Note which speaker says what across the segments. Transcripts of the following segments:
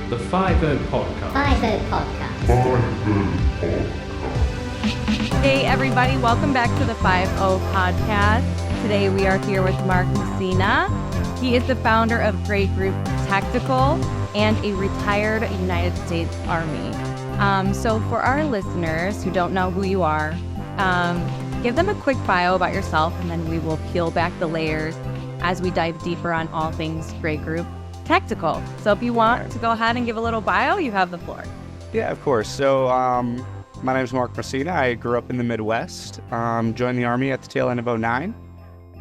Speaker 1: The 5-0 Podcast.
Speaker 2: 5-0 Podcast.
Speaker 3: Hey everybody, welcome back to the 5-0 Podcast. Today we are here with Mark Messina. He is the founder of Great Group Tactical and a retired United States Army. So for our listeners who don't know who you are, give them a quick bio about yourself and then we will peel back the layers as we dive deeper on all things Great Group Tactical. So if you want to go ahead and give a little bio, you have the floor.
Speaker 4: Yeah, of course. So my name is Mark Messina. I grew up in the Midwest, joined the Army at the tail end of '09,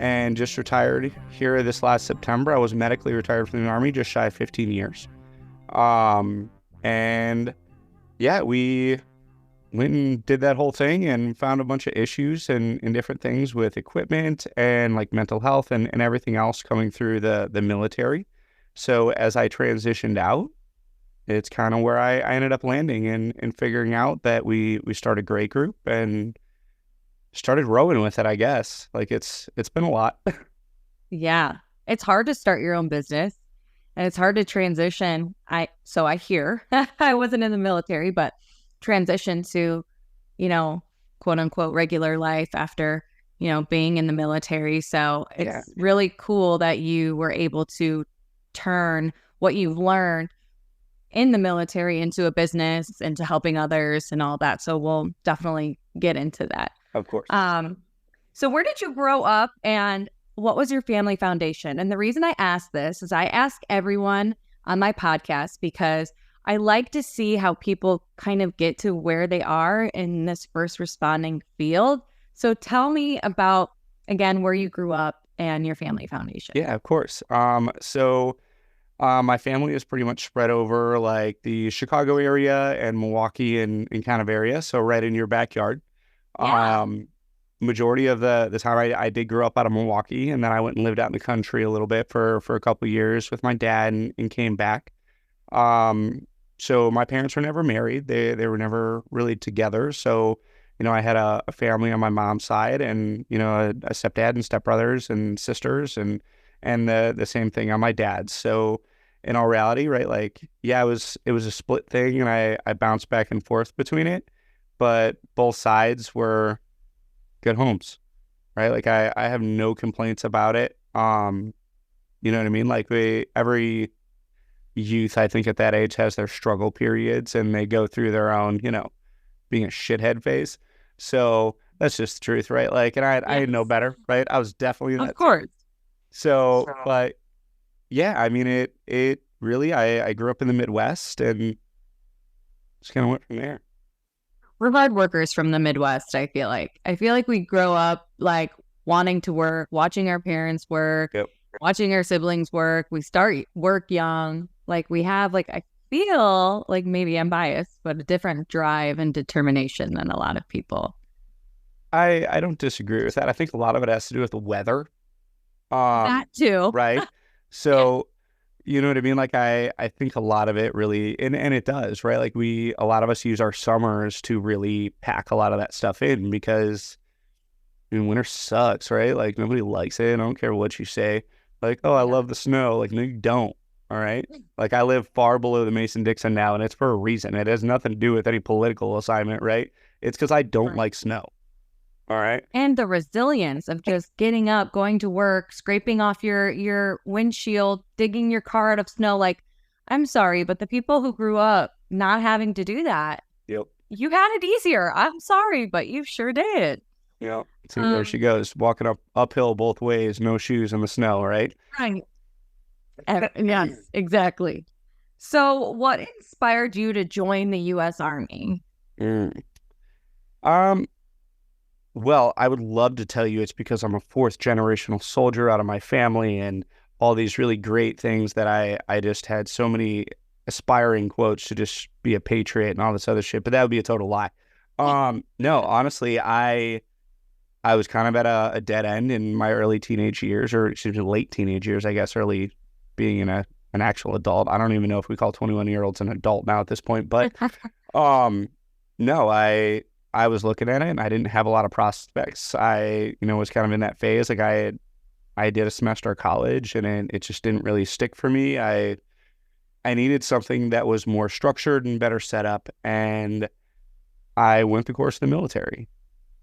Speaker 4: and just retired here this last September. I was medically retired from the Army, just shy of 15 years. And yeah, we went and did that whole thing and found a bunch of issues and different things with equipment and like mental health and everything else coming through the military. So as I transitioned out, it's kind of where I ended up landing and figuring out that we started Great Group and started rowing with it, I guess. Like it's been a lot.
Speaker 3: Yeah. It's hard to start your own business and it's hard to transition. I hear I wasn't in the military, but transition to, quote unquote, regular life after, being in the military. So it's really cool that you were able to turn what you've learned in the military into a business, into helping others and all that. So we'll definitely get into that.
Speaker 4: Of course.
Speaker 3: So where did you grow up and what was your family foundation? And the reason I ask this is I ask everyone on my podcast because I like to see how people kind of get to where they are in this first responding field. So tell me about, again, where you grew up and your family foundation.
Speaker 4: Yeah, of course. So my family is pretty much spread over like the Chicago area and Milwaukee and kind of area. So right in your backyard.
Speaker 3: Yeah.
Speaker 4: Majority of the time I did grow up out of Milwaukee, and then I went and lived out in the country a little bit for a couple of years with my dad and came back. So my parents were never married. They were never really together. So, I had a family on my mom's side and, a stepdad and stepbrothers and sisters and the same thing on my dad's. So in all reality, right, like, yeah, it was a split thing and I bounced back and forth between it, but both sides were good homes, right? Like I have no complaints about it. You know what I mean? Like every youth, I think at that age has their struggle periods and they go through their own, being a shithead phase. So that's just the truth, right? Like, and I didn't know better, right? I was definitely that.
Speaker 3: Of course.
Speaker 4: So, but yeah, I mean, it really, I grew up in the Midwest and just kind of went from there.
Speaker 3: We're hard workers from the Midwest, I feel like. I feel like we grow up like wanting to work, watching our parents work, watching our siblings work. We start work young. Like we have like, I feel like maybe I'm biased, but a different drive and determination than a lot of people.
Speaker 4: I don't disagree with that. I think a lot of it has to do with the weather.
Speaker 3: That too.
Speaker 4: Right. So, you know what I mean? Like I think a lot of it really, and it does, right? Like a lot of us use our summers to really pack a lot of that stuff in because winter sucks, right? Like nobody likes it. I don't care what you say. Like, oh, I love the snow. Like, no, you don't. All right. Like I live far below the Mason-Dixon now, and it's for a reason. It has nothing to do with any political assignment, right? It's because I don't like snow. All right.
Speaker 3: And the resilience of just getting up, going to work, scraping off your windshield, digging your car out of snow. Like, I'm sorry, but the people who grew up not having to do that, you had it easier. I'm sorry, but you sure did.
Speaker 4: Yeah. So there she goes, walking uphill both ways, no shoes in the snow, right?
Speaker 3: Right. Yes, exactly. So what inspired you to join the U.S. Army?
Speaker 4: Well, I would love to tell you it's because I'm a fourth generational soldier out of my family and all these really great things that I just had so many aspiring quotes to just be a patriot and all this other shit, but that would be a total lie. No, honestly, I was kind of at a dead end in my early teenage years, or excuse me, late teenage years, I guess, early being an actual adult. I don't even know if we call 21-year-olds an adult now at this point, but no, I was looking at it and I didn't have a lot of prospects. I, was kind of in that phase. Like I did a semester of college and it just didn't really stick for me. I I needed something that was more structured and better set up, and I went the course of the military.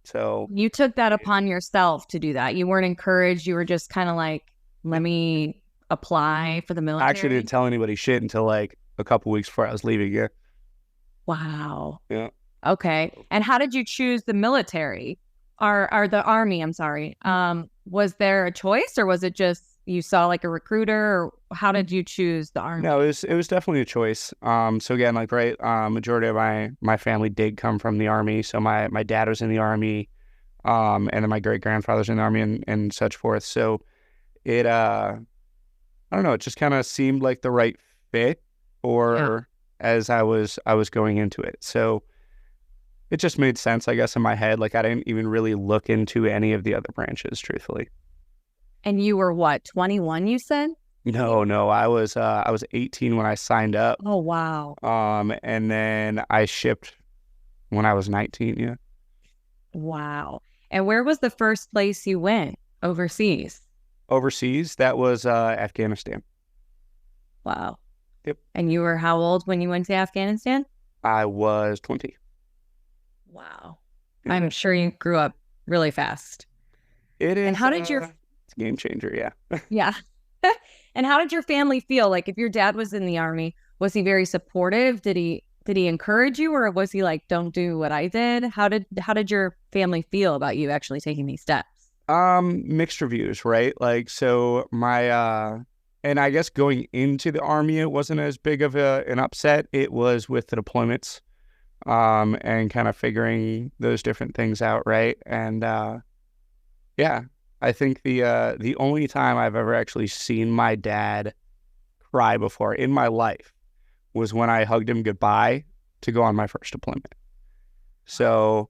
Speaker 4: So
Speaker 3: You took that upon yourself to do that. You weren't encouraged. You were just kind of like, let me apply for the
Speaker 4: I actually
Speaker 3: military.
Speaker 4: didn't tell anybody shit until like a couple weeks before I was leaving. Yeah.
Speaker 3: Wow.
Speaker 4: Yeah.
Speaker 3: Okay. And how did you choose the military or the army? I'm sorry. Was there a choice or was it just you saw like a recruiter or how did you choose the army?
Speaker 4: No, it was definitely a choice. So again, like right, majority of my family did come from the army. So my dad was in the army, and then my great grandfather's in the army and such forth. So it I don't know, it just kind of seemed like the right fit or as I was going into it. So it just made sense, I guess, in my head. Like I didn't even really look into any of the other branches, truthfully.
Speaker 3: And you were what, 21, you said?
Speaker 4: No, I was 18 when I signed up.
Speaker 3: Oh, wow.
Speaker 4: And then I shipped when I was 19, yeah.
Speaker 3: Wow. And where was the first place you went overseas?
Speaker 4: Overseas, that was Afghanistan.
Speaker 3: Wow.
Speaker 4: Yep.
Speaker 3: And you were how old when you went to Afghanistan?
Speaker 4: I was 20.
Speaker 3: Wow.
Speaker 4: Yeah.
Speaker 3: I'm sure you grew up really fast.
Speaker 4: It is.
Speaker 3: And how did your
Speaker 4: It's a game changer, yeah.
Speaker 3: yeah. And how did your family feel? Like if your dad was in the army, was he very supportive? Did he encourage you or was he like, don't do what I did? How did your family feel about you actually taking these steps?
Speaker 4: Mixed reviews, right? Like, so and I guess going into the army, it wasn't as big of an upset. It was with the deployments, and kind of figuring those different things out, right? And yeah, I think the only time I've ever actually seen my dad cry before in my life was when I hugged him goodbye to go on my first deployment. So,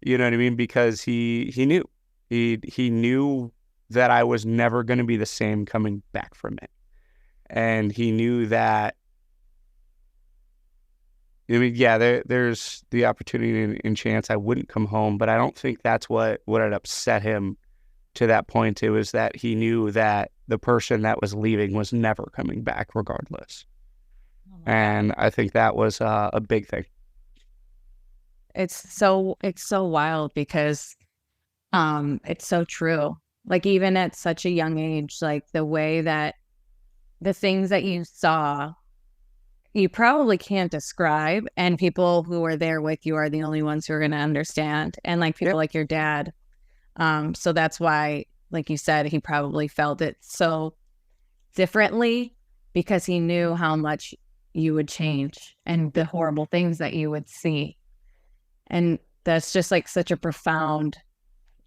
Speaker 4: you know what I mean? Because he knew. He knew that I was never going to be the same coming back from it. And he knew that, I mean, yeah, there's the opportunity and chance I wouldn't come home, but I don't think that's what had upset him to that point. It was that he knew that the person that was leaving was never coming back regardless. And I think that was a big thing.
Speaker 3: It's so wild because it's so true. Like even at such a young age, like the way that the things that you saw, you probably can't describe, and people who are there with you are the only ones who are going to understand. And like people like your dad, so that's why, like you said, he probably felt it so differently because he knew how much you would change and the horrible things that you would see. And that's just like such a profound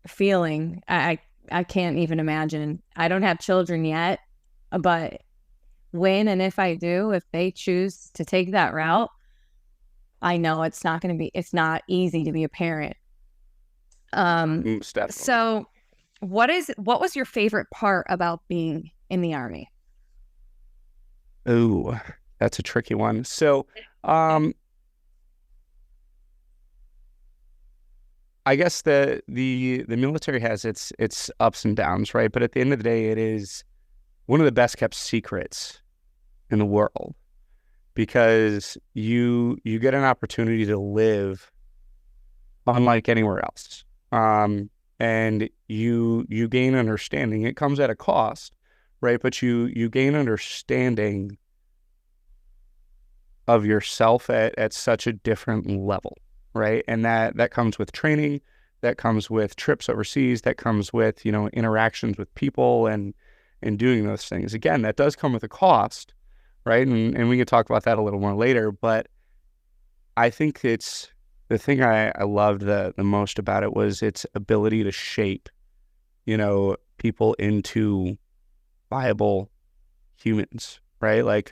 Speaker 3: feeling. I can't even imagine. I don't have children yet, but when and if I do, if they choose to take that route, I know it's not not easy to be a parent. So what was your favorite part about being in the Army?
Speaker 4: Ooh, that's a tricky one. So, I guess the military has its ups and downs, right? But at the end of the day, it is one of the best kept secrets in the world because you get an opportunity to live unlike anywhere else. And you gain understanding. It comes at a cost, right? But you gain understanding of yourself at such a different level, right? And that comes with training, that comes with trips overseas, that comes with, interactions with people and doing those things. Again, that does come with a cost, right? And we can talk about that a little more later, but I think it's the thing I loved the most about it was its ability to shape, people into viable humans, right? Like,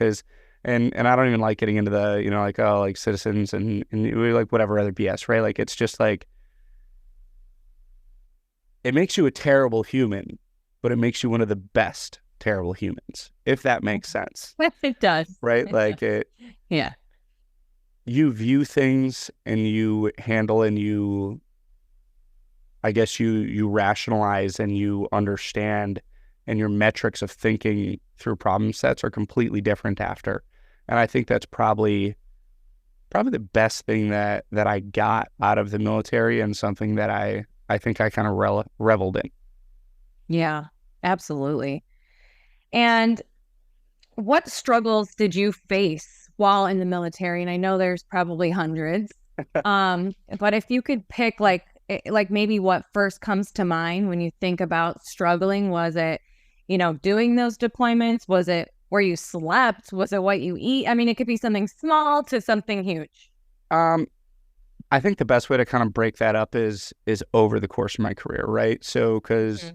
Speaker 4: and I don't even like getting into the, like citizens and like whatever other BS, right? Like, it's just like, it makes you a terrible human, but it makes you one of the best terrible humans, if that makes sense.
Speaker 3: It does.
Speaker 4: Right? Like
Speaker 3: Yeah.
Speaker 4: You view things and you handle and I guess you rationalize and you understand, and your metrics of thinking through problem sets are completely different after And I think that's probably the best thing that I got out of the military, and something that I think I kind of reveled in.
Speaker 3: Yeah, absolutely. And what struggles did you face while in the military? And I know there's probably hundreds. But if you could pick like maybe what first comes to mind when you think about struggling, was it, doing those deployments? Was it where you slept? Was it what you eat? I mean, it could be something small to something huge.
Speaker 4: Um, I think the best way to kind of break that up is over the course of my career, right? So, because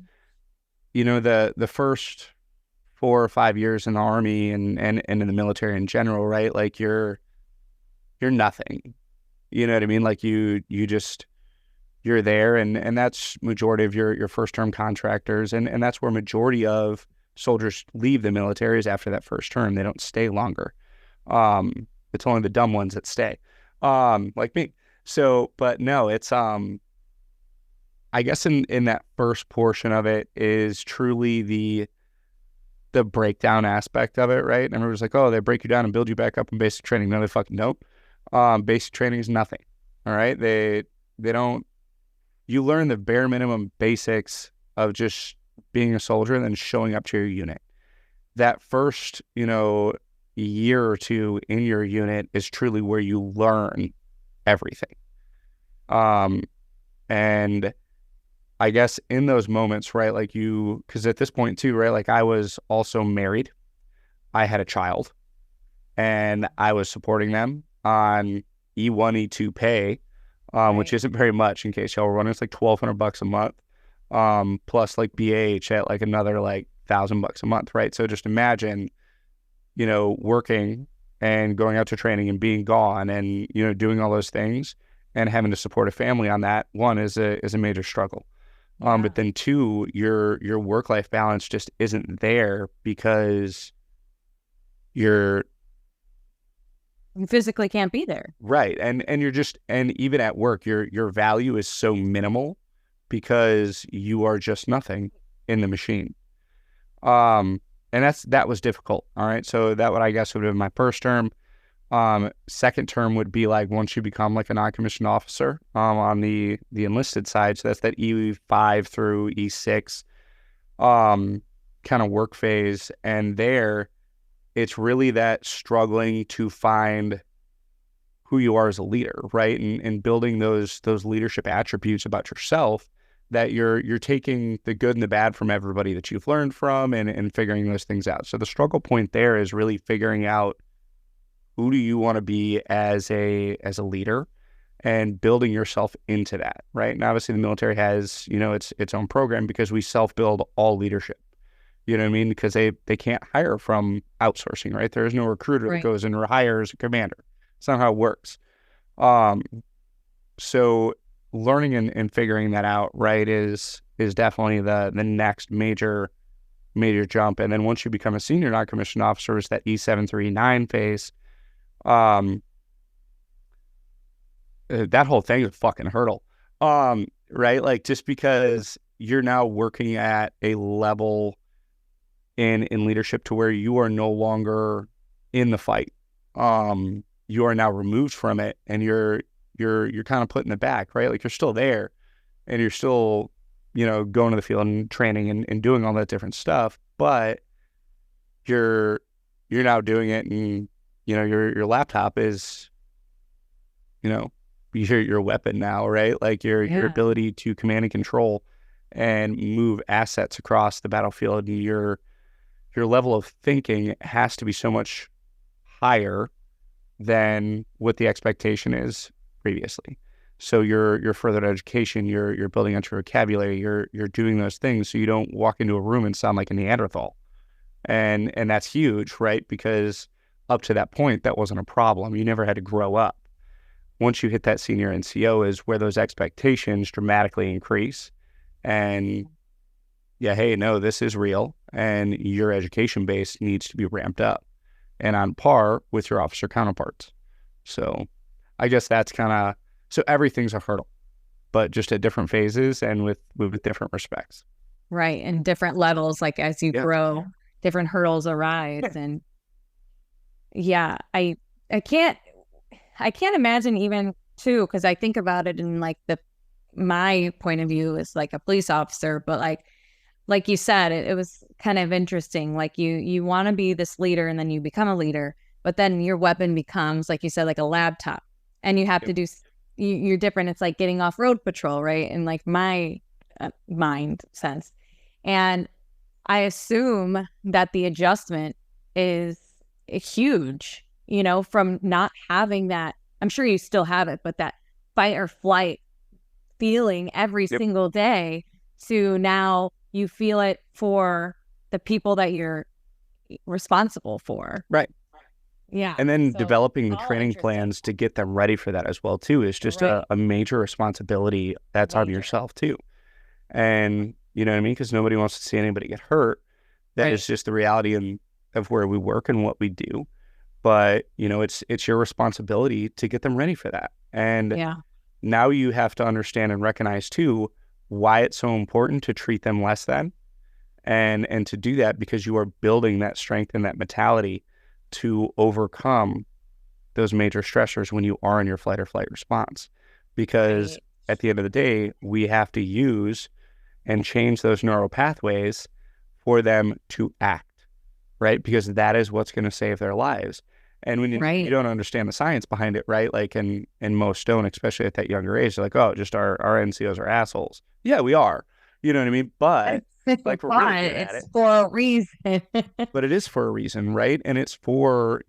Speaker 3: Mm.
Speaker 4: the first 4 or 5 years in the army and in the military in general, right? Like you're nothing. You know what I mean? Like you're there, and that's majority of your first term contractors, and that's where majority of soldiers leave the military, is after that first term. They don't stay longer. It's only the dumb ones that stay, like me. So, but no, it's I guess in that first portion of it is truly the breakdown aspect of it, right? And everyone's like, oh, they break you down and build you back up in basic training. No, they fucking don't. Basic training is nothing. All right. They don't, you learn the bare minimum basics of just being a soldier and then showing up to your unit. That first, year or two in your unit is truly where you learn everything. Um, and I guess in those moments, right, like because at this point too, right, like I was also married. I had a child, and I was supporting them on E1, E2 pay, which
Speaker 3: Right.
Speaker 4: isn't very much in case y'all were wondering. It's like $1,200 a month, plus like BH at like another like $1,000 a month, right? So just imagine, working and going out to training and being gone and, doing all those things and having to support a family on that. One is a major struggle. But
Speaker 3: Yeah.
Speaker 4: then two, your work-life balance just isn't there because you're
Speaker 3: You physically can't be there.
Speaker 4: right. And you're just, and even at work, your value is so minimal because you are just nothing in the machine. Um, and that was difficult. All right. So that would, I guess, would have been my first term. Second term would be like once you become like a non-commissioned officer, on the enlisted side. So that's that E5 through E6, kind of work phase. And there, it's really that struggling to find who you are as a leader, right? And building those leadership attributes about yourself, that you're taking the good and the bad from everybody that you've learned from, and figuring those things out. So the struggle point there is really figuring out who do you want to be as a leader, and building yourself into that, right? And obviously the military has, its own program, because we self-build all leadership. You know what I mean? Because they can't hire from outsourcing, right? There is no recruiter that
Speaker 3: Right.
Speaker 4: goes and hires a commander. It's not how it works. Um, so learning and figuring that out, right, is definitely the next major jump. And then once you become a senior non-commissioned officer, it's that E7 through E9 phase. Um, that whole thing is a fucking hurdle. Right? Like, just because you're now working at a level in leadership to where you are no longer in the fight. You are now removed from it, and you're kind of put in the back, right? Like, you're still there, and you're still, going to the field and training and doing all that different stuff, but you're now doing it, and your laptop is, you know your weapon now, right? Like your
Speaker 3: Yeah.
Speaker 4: ability to command and control and move assets across the battlefield, and your level of thinking has to be so much higher than what the expectation is previously. So your further education, you're building out your vocabulary, you're doing those things so you don't walk into a room and sound like a Neanderthal. And that's huge, right? Because up to that point, that wasn't a problem. You never had to grow up. Once you hit that senior NCO is where those expectations dramatically increase. And yeah, hey, no, this is real, and your education base needs to be ramped up and on par with your officer counterparts. So I guess that's kind of, so everything's a hurdle, but just at different phases and with different respects.
Speaker 3: Right. And different levels, like as you
Speaker 4: Yeah.
Speaker 3: grow, different hurdles arise. And Yeah, I can't imagine even too, because I think about it in like my point of view as like a police officer, but like you said, it was kind of interesting. Like you want to be this leader and then you become a leader, but then your weapon becomes, like you said, like a laptop, and you have to
Speaker 4: Yep.
Speaker 3: do. You're different. It's like getting off road patrol, right? In like my mind sense, and I assume that the adjustment is huge. From not having that. I'm sure you still have it, but that fight or flight feeling every
Speaker 4: Yep.
Speaker 3: single day to now you feel it for the people that you're responsible for.
Speaker 4: Right.
Speaker 3: Yeah.
Speaker 4: And then
Speaker 3: So
Speaker 4: developing the
Speaker 3: all
Speaker 4: training
Speaker 3: interesting.
Speaker 4: plans to get them ready for that as well, too, is just
Speaker 3: Right.
Speaker 4: a major responsibility that's on
Speaker 3: Major.
Speaker 4: yourself, too. And you know what I mean? Because nobody wants to see anybody get hurt. That
Speaker 3: Right.
Speaker 4: is just the reality of where we work and what we do. But, it's your responsibility to get them ready for that. And
Speaker 3: Yeah.
Speaker 4: now you have to understand and recognize, too, why it's so important to treat them less than. And to do that because you are building that strength and that mentality to overcome those major stressors when you are in your fight or flight response. Because
Speaker 3: Right.
Speaker 4: at the end of the day, we have to use and change those neural pathways for them to act, right? Because that is what's going to save their lives. And when you
Speaker 3: Right.
Speaker 4: don't understand the science behind it, right? Like, and most don't, especially at that younger age, they're like, oh, just our NCOs are assholes. Yeah, we are. You know what I mean? But like, we're really
Speaker 3: But
Speaker 4: good at it.
Speaker 3: it's for a reason.
Speaker 4: But it is for a reason, right? And it's for,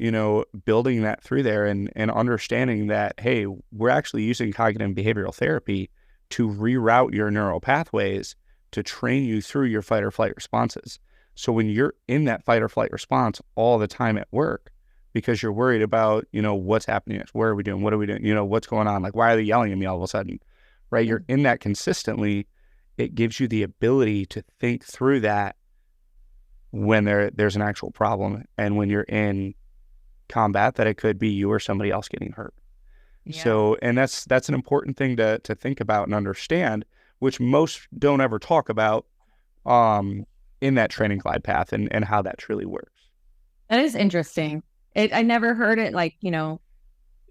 Speaker 4: building that through there and understanding that, hey, we're actually using cognitive behavioral therapy to reroute your neural pathways to train you through your fight or flight responses. So when you're in that fight or flight response all the time at work, because you're worried about, what's happening next, where are we doing, what are we doing, what's going on, like, why are they yelling at me all of a sudden, right? You're in that consistently. It gives you the ability to think through that when there's an actual problem, and when you're in combat, that it could be you or somebody else getting hurt.
Speaker 3: Yeah.
Speaker 4: So, and that's an important thing to think about and understand, which most don't ever talk about um, in that training glide path and how that truly works.
Speaker 3: That is interesting. I never heard it like,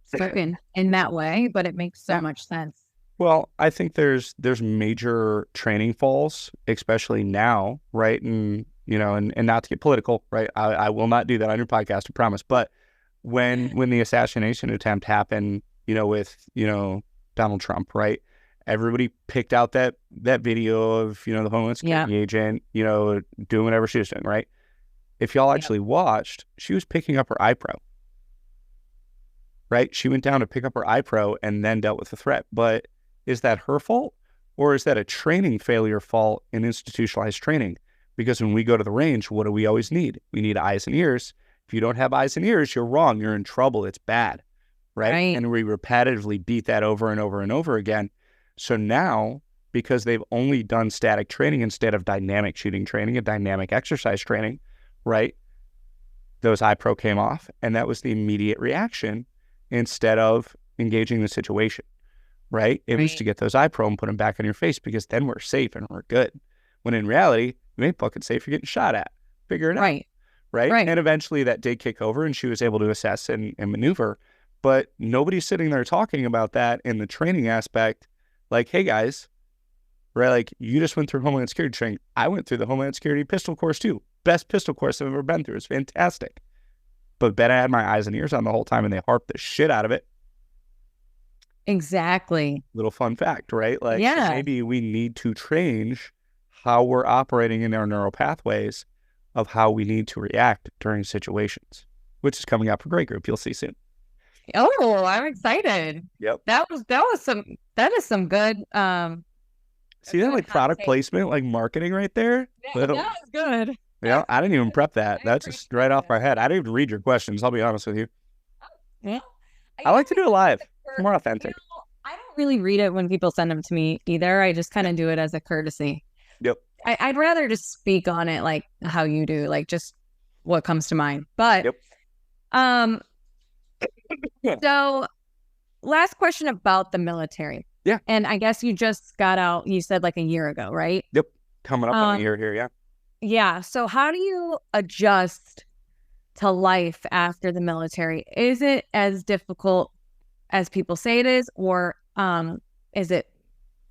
Speaker 3: spoken in that way, but it makes so
Speaker 4: Yeah.
Speaker 3: much sense.
Speaker 4: Well, I think there's major training falls, especially now, right? And not to get political, right? I will not do that on your podcast, I promise. But when the assassination attempt happened, with Donald Trump, right? Everybody picked out that video of the Homeland Security agent, doing whatever she was doing, right? If y'all actually watched, she was picking up her iPro, right? She went down to pick up her iPro and then dealt with the threat. But is that her fault, or is that a training failure fault in institutionalized training? Because when we go to the range, what do we always need? We need eyes and ears. If you don't have eyes and ears, you're wrong. You're in trouble. It's bad, right?
Speaker 3: Right.
Speaker 4: And we repetitively beat that over and over and over again. So now, because they've only done static training instead of dynamic shooting training and dynamic exercise training, right? Those iPro came off, and that was the immediate reaction instead of engaging the situation, right? It was to get those iPro and put them back on your face, because then we're safe and we're good. When in reality, you ain't fucking safe. You're getting shot at. Figure it out. Right. And eventually that did kick over and she was able to assess and maneuver. But nobody's sitting there talking about that in the training aspect. Like, hey guys, right? Like, you just went through Homeland Security training. I went through the Homeland Security pistol course too. Best pistol course I've ever been through. It's fantastic. But bet I had my eyes and ears on the whole time, and they harped the shit out of it.
Speaker 3: Exactly.
Speaker 4: Little fun fact, right? Like, so maybe we need to change how we're operating in our neural pathways of how we need to react during situations, which is coming out for Great Group. You'll see soon.
Speaker 3: Oh, I'm excited.
Speaker 4: Yep.
Speaker 3: That is some good
Speaker 4: see that, like, product placement, like marketing right there?
Speaker 3: That was good.
Speaker 4: Yeah, I didn't even prep that. That's just right off my head. I didn't even read your questions, I'll be honest with you.
Speaker 3: Yeah.
Speaker 4: I like to do it live. It's more authentic.
Speaker 3: I don't really read it when people send them to me either. I just kind of do it as a courtesy.
Speaker 4: Yep.
Speaker 3: I'd rather just speak on it like how you do, like just what comes to mind. But so last question about the military.
Speaker 4: Yeah.
Speaker 3: And I guess you just got out, you said like a year ago, right?
Speaker 4: Yep. Coming up on a year here, yeah.
Speaker 3: Yeah. So how do you adjust to life after the military? Is it as difficult as people say it is, or is it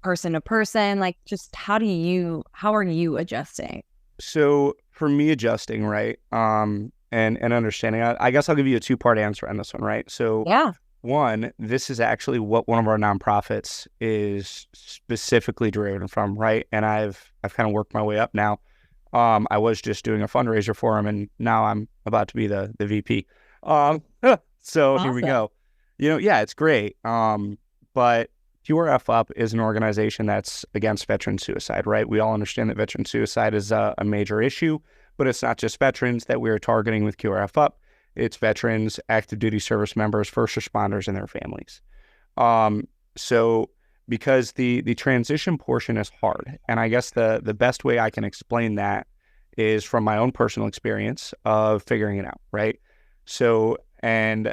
Speaker 3: person to person? Like, just how are you adjusting?
Speaker 4: So for me, adjusting, right, and understanding, I guess I'll give you a two-part answer on this one, right? So
Speaker 3: Yeah.
Speaker 4: one, this is actually what one of our nonprofits is specifically driven from, right? And I've kind of worked my way up now. I was just doing a fundraiser for him, and now I'm about to be the VP. Um, so here we
Speaker 3: Awesome.
Speaker 4: go. Yeah, it's great. But QRF Up is an organization that's against veteran suicide, right? We all understand that veteran suicide is a major issue, but it's not just veterans that we're targeting with QRF Up. It's veterans, active duty service members, first responders, and their families. So because the transition portion is hard, and I guess the best way I can explain that is from my own personal experience of figuring it out, right? So, and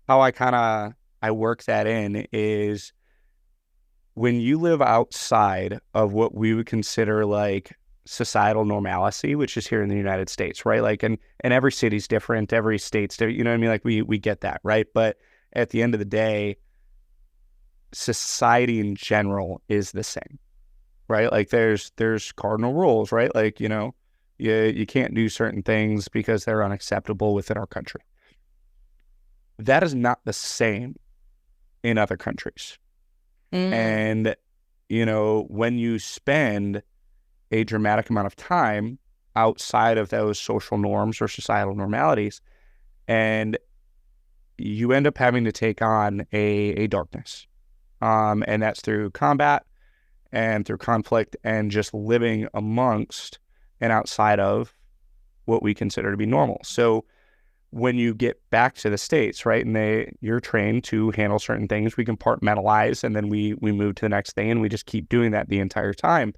Speaker 4: how I work that in is when you live outside of what we would consider like societal normalcy, which is here in the United States, right? Like, and every city's different, every state's different, you know what I mean? Like we get that, right? But at the end of the day, society in general is the same, right? Like there's cardinal rules, right? Like, you can't do certain things because they're unacceptable within our country. That is not the same in other countries. And, when you spend a dramatic amount of time outside of those social norms or societal normalities, and you end up having to take on a darkness. And that's through combat and through conflict and just living amongst and outside of what we consider to be normal. So when you get back to the States, right, and you're trained to handle certain things, we compartmentalize, and then we move to the next thing, and we just keep doing that the entire time.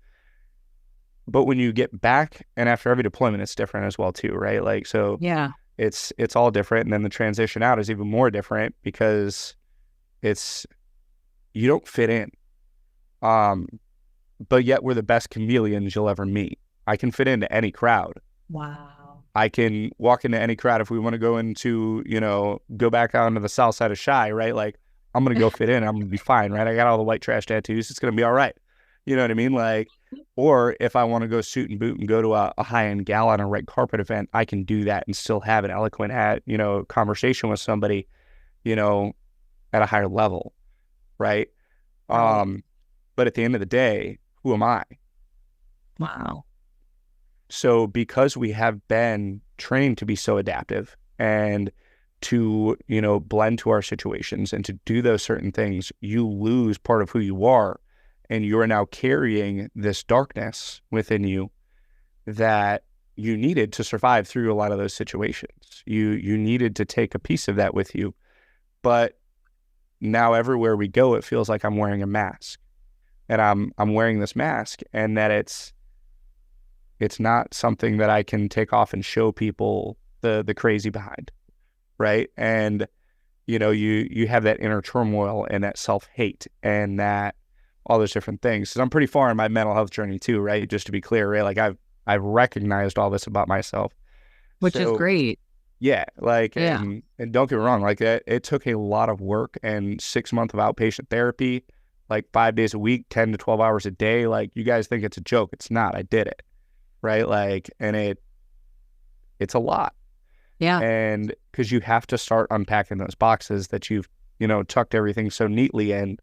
Speaker 4: But when you get back, and after every deployment, it's different as well too, right? Like, so
Speaker 3: Yeah.
Speaker 4: it's all different, and then the transition out is even more different because you don't fit in. But yet we're the best chameleons you'll ever meet. I can fit into any crowd.
Speaker 3: Wow.
Speaker 4: I can walk into any crowd if we want to go into, go back out into the south side of Chi, right? Like, I'm going to go fit in. I'm going to be fine, right? I got all the white trash tattoos. It's going to be all right. You know what I mean? Like, or if I want to go suit and boot and go to a high-end gala on a red carpet event, I can do that and still have an eloquent, conversation with somebody, at a higher level, right?
Speaker 3: Right.
Speaker 4: But at the end of the day, who am I?
Speaker 3: Wow.
Speaker 4: So because we have been trained to be so adaptive and to, blend to our situations and to do those certain things, you lose part of who you are. And you are now carrying this darkness within you that you needed to survive through a lot of those situations. You needed to take a piece of that with you. But now everywhere we go, it feels like I'm wearing a mask. And I'm wearing this mask, and that it's not something that I can take off and show people the crazy behind, right? And you have that inner turmoil and that self-hate and that all those different things. So I'm pretty far in my mental health journey too, right? Just to be clear, right? Like I've recognized all this about myself.
Speaker 3: Which is
Speaker 4: So
Speaker 3: great.
Speaker 4: yeah, like
Speaker 3: Yeah.
Speaker 4: and don't get me wrong, like it took a lot of work and 6 months of outpatient therapy, like 5 days a week, 10 to 12 hours a day. Like, you guys think it's a joke. It's not. I did it. Right. Like, and it's a lot.
Speaker 3: Yeah.
Speaker 4: And because you have to start unpacking those boxes that you've, tucked everything so neatly in,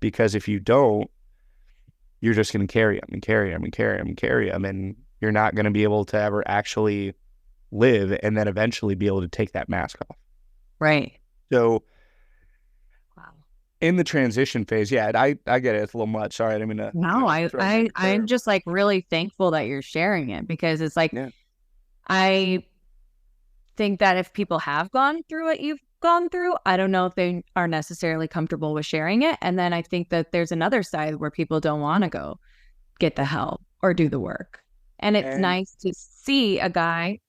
Speaker 4: because if you don't, you're just going to carry them and carry them and carry them and carry them. And you're not going to be able to ever actually live and then eventually be able to take that mask off.
Speaker 3: Right.
Speaker 4: So
Speaker 3: Wow.
Speaker 4: in the transition phase, yeah, I get it. It's a little much. Sorry, I didn't mean to.
Speaker 3: No, I'm
Speaker 4: There.
Speaker 3: just like really thankful that you're sharing it, because it's like,
Speaker 4: Yeah.
Speaker 3: I think that if people have gone through what you've gone through, I don't know if they are necessarily comfortable with sharing it. And then I think that there's another side where people don't want to go get the help or do the work. And it's
Speaker 4: And
Speaker 3: nice to see a guy,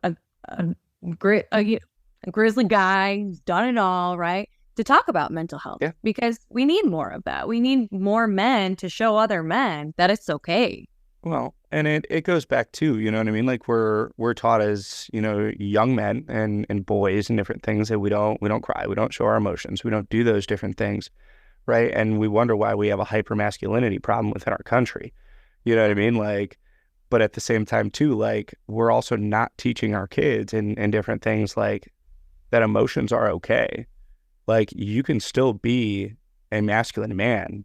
Speaker 3: a, a, a grizzly guy who's done it all, right? To talk about mental health,
Speaker 4: yeah,
Speaker 3: because we need more of that. We need more men to show other men that it's okay.
Speaker 4: Well, and it goes back to, you know what I mean? Like we're taught as, young men and boys and different things that we don't cry, we don't show our emotions, we don't do those different things, right? And we wonder why we have a hyper masculinity problem within our country. You know what I mean? Like, but at the same time too, like we're also not teaching our kids and different things like that emotions are okay. Like you can still be a masculine man,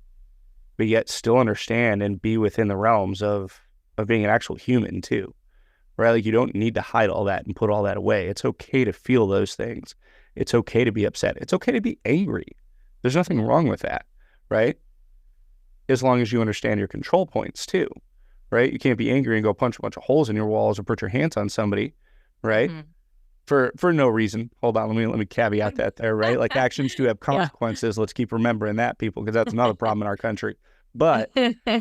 Speaker 4: but yet still understand and be within the realms of being an actual human too, right? Like you don't need to hide all that and put all that away. It's okay to feel those things. It's okay to be upset. It's okay to be angry. There's nothing wrong with that, right? As long as you understand your control points too, right? You can't be angry and go punch a bunch of holes in your walls or put your hands on somebody, right?
Speaker 3: Mm-hmm.
Speaker 4: For no reason. Hold on, let me caveat that there, right? Like actions do have
Speaker 3: Yeah.
Speaker 4: consequences. Let's keep remembering that, people, because that's another problem in our country. But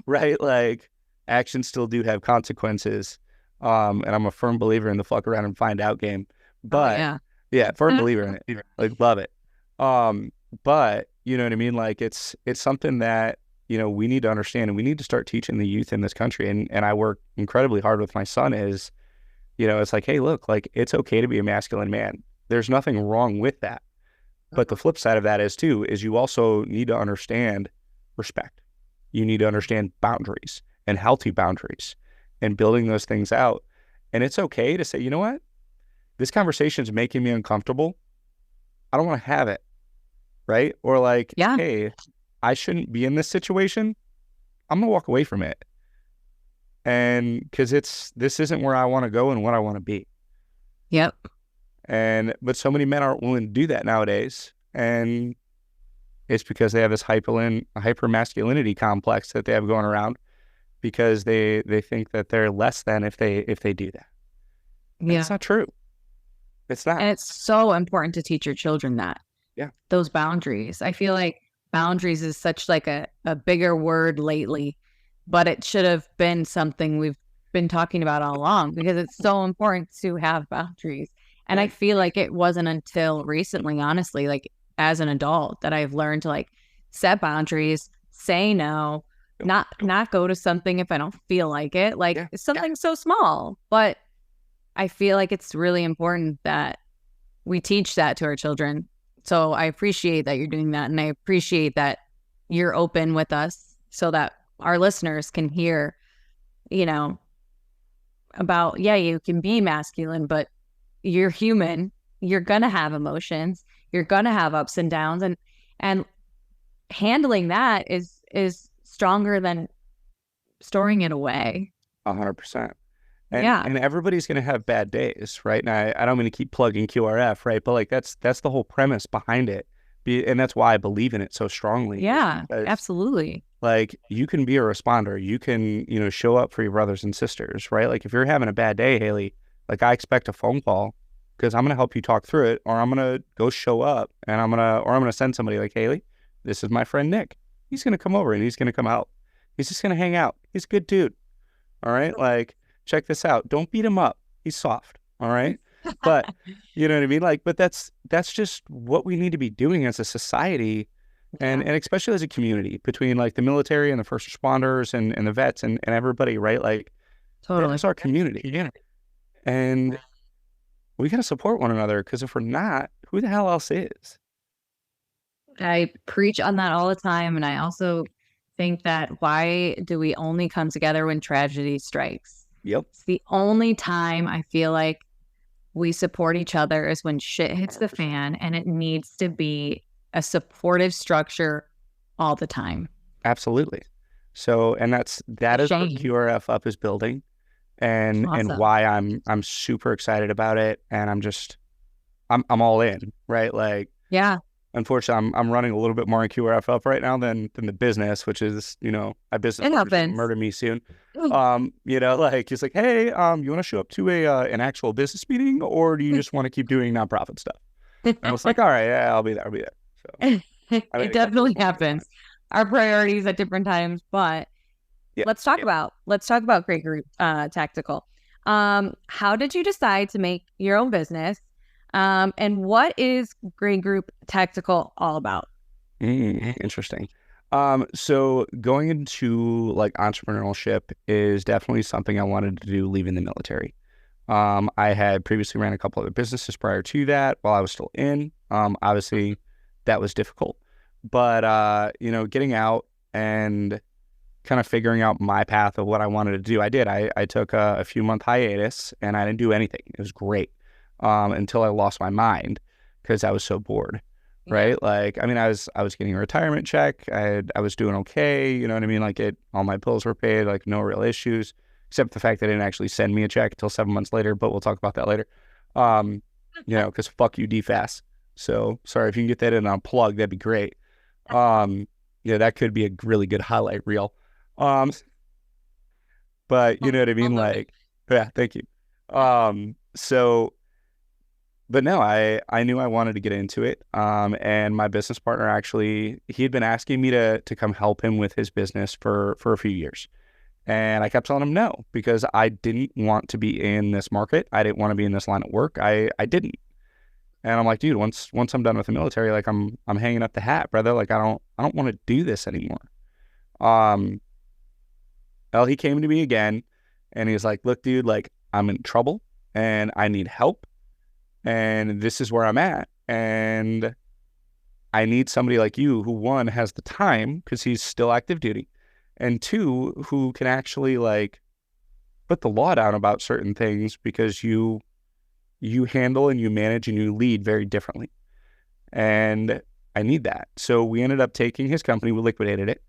Speaker 4: right, like actions still do have consequences. And I'm a firm believer in the fuck around and find out game.
Speaker 3: Oh
Speaker 4: But
Speaker 3: yeah.
Speaker 4: yeah, firm believer in it. Like love it. But you know what I mean? Like it's something that, we need to understand and we need to start teaching the youth in this country. And I work incredibly hard with my son is, it's like, hey, look, like it's okay to be a masculine man. There's nothing wrong with that. But the flip side of that is you also need to understand respect. You need to understand boundaries and healthy boundaries and building those things out. And it's okay to say, you know what? This conversation is making me uncomfortable. I don't want to have it. Right. Or like,
Speaker 3: Yeah.
Speaker 4: hey, I shouldn't be in this situation. I'm going to walk away from it. And because this isn't where I want to go and what I want to be.
Speaker 3: Yep.
Speaker 4: But so many men aren't willing to do that nowadays. And it's because they have this hyper masculinity complex that they have going around because they think that they're less than if they do that. And
Speaker 3: Yeah.
Speaker 4: it's not true. It's not.
Speaker 3: And it's so important to teach your children that.
Speaker 4: Yeah.
Speaker 3: Those boundaries. I feel like boundaries is such like a bigger word lately, but it should have been something we've been talking about all along because it's so important to have boundaries. And I feel like it wasn't until recently, honestly, like as an adult that I've learned to like set boundaries, say no, not go to something if I don't feel like it. Like it's something so small, but I feel like it's really important that we teach that to our children. So I appreciate that you're doing that. And I appreciate that you're open with us so that our listeners can hear, about, you can be masculine, but you're human. You're going to have emotions. You're going to have ups and downs. And handling that is stronger than storing it away.
Speaker 4: 100%. And everybody's going to have bad days, right? And I don't mean to keep plugging QRF, right? But like that's the whole premise behind it. And that's why I believe in it so strongly.
Speaker 3: Yeah, absolutely.
Speaker 4: Like you can be a responder. You can, show up for your brothers and sisters, right? Like if you're having a bad day, Haley, like I expect a phone call because I'm going to help you talk through it, or I'm going to go show up and I'm going to send somebody like, Haley, this is my friend Nick. He's going to come over and he's going to come out. He's just going to hang out. He's a good dude. All right. Like, check this out. Don't beat him up. He's soft. All right. But you know what I mean? Like, but that's just what we need to be doing as a society and especially as a community between like the military and the first responders and the vets and everybody, right? Like
Speaker 3: totally.
Speaker 4: That's our community. Yeah. And we got to support one another because if we're not, who the hell else is?
Speaker 3: I preach on that all the time. And I also think that why do we only come together when tragedy strikes?
Speaker 4: Yep.
Speaker 3: It's the only time I feel like we support each other is when shit hits the fan, and it needs to be a supportive structure all the time.
Speaker 4: Absolutely. So, and that is what QRF Up is building and why I'm super excited about it. And I'm all in, right? Like, unfortunately, I'm running a little bit more in QRF Up right now than the business, which is, my business will murder me soon. Like he's like, hey, you want to show up to an actual business meeting, or do you just want to keep doing nonprofit stuff? And I was like, all right, yeah, I'll be there. So
Speaker 3: it definitely happens. Our priorities at different times, but let's talk about Great Group Tactical. How did you decide to make your own business? And what is Great Group Tactical all about?
Speaker 4: Interesting. So going into like entrepreneurship is definitely something I wanted to do leaving the military. I had previously ran a couple other businesses prior to that while I was still in. Obviously that was difficult, but getting out and kind of figuring out my path of what I wanted to do. I did. I took a few month hiatus and I didn't do anything. It was great until I lost my mind because I was so bored.
Speaker 3: Yeah.
Speaker 4: Right. Like, I mean, I was getting a retirement check. I was doing okay. You know what I mean? Like all my bills were paid, like no real issues, except the fact they didn't actually send me a check until 7 months later, but we'll talk about that later. Um, because fuck you, DFAS. So sorry, if you can get that in on plug, that'd be great. Um, that could be a really good highlight reel. Um, but you know what I
Speaker 3: I'll
Speaker 4: mean?
Speaker 3: note it.
Speaker 4: Like, yeah, thank you. So, but no, I knew I wanted to get into it. And my business partner actually, he had been asking me to come help him with his business for a few years. And I kept telling him no, because I didn't want to be in this market. I didn't want to be in this line of work. I didn't. And I'm like, dude, once I'm done with the military, like I'm hanging up the hat, brother. Like I don't want to do this anymore. Um, Well, he came to me again and he was like, look, dude, like I'm in trouble and I need help and this is where I'm at. And I need somebody like you who, one, has the time because he's still active duty, and two, who can actually like put the law down about certain things because you handle and you manage and you lead very differently. And I need that. So we ended up taking his company, we liquidated it.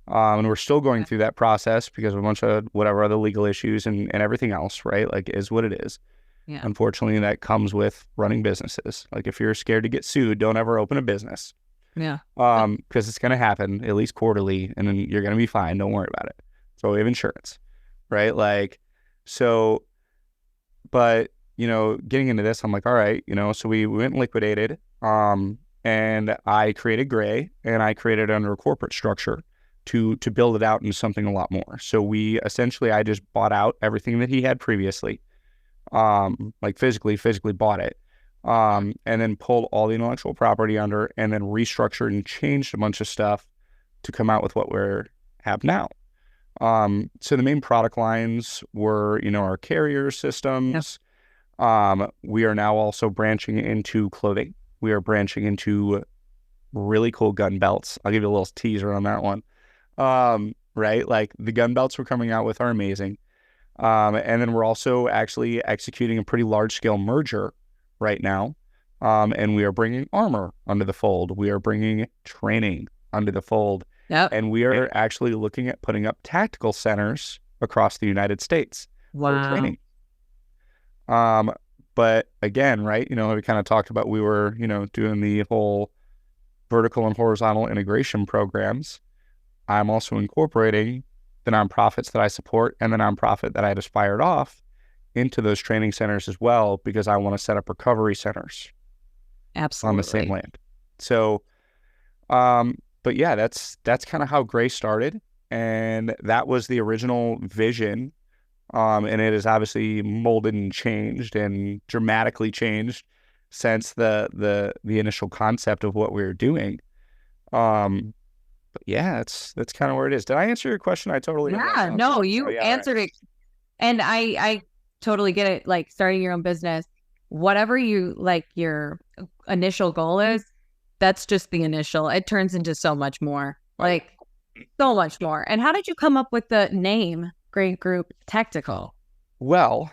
Speaker 4: And we're still going through that process because of a bunch of whatever other legal issues and everything else, right? Like, is what it is.
Speaker 3: Yeah.
Speaker 4: Unfortunately, that comes with running businesses. Like, if you're scared to get sued, don't ever open a business.
Speaker 3: Yeah.
Speaker 4: Because it's going to happen at least quarterly, and then you're going to be fine. Don't worry about it. So we have insurance, right? Like, so, but getting into this, I'm like, all right, so we went and liquidated. And I created Gray, and I created it under a corporate structure to build it out into something a lot more. So I just bought out everything that he had previously, like physically bought it, and then pulled all the intellectual property under, and then restructured and changed a bunch of stuff to come out with what we have now. So the main product lines were, our carrier systems. We are now also branching into clothing. We are branching into really cool gun belts. I'll give you a little teaser on that one. Right? Like the gun belts we're coming out with are amazing. And then we're also actually executing a pretty large scale merger right now. And we are bringing armor under the fold. We are bringing training under the fold.
Speaker 3: Yep.
Speaker 4: And we are actually looking at putting up tactical centers across the United States for training. But again, right, we kind of talked about, we were, doing the whole vertical and horizontal integration programs. I'm also incorporating the nonprofits that I support and the nonprofit that I just fired off into those training centers as well, because I want to set up recovery centers on the same land. So, but yeah, that's kind of how Gray started. And that was the original vision. And it has obviously molded and changed and dramatically changed since the initial concept of what we were doing. But yeah, that's kind of where it is. Did I answer your question? I totally
Speaker 3: Yeah, no, you answered it. And I totally get it. Like starting your own business, whatever you like your initial goal is, that's just the initial. It turns into so much more, like so much more. And how did you come up with the name Great Group Tactical?
Speaker 4: Well,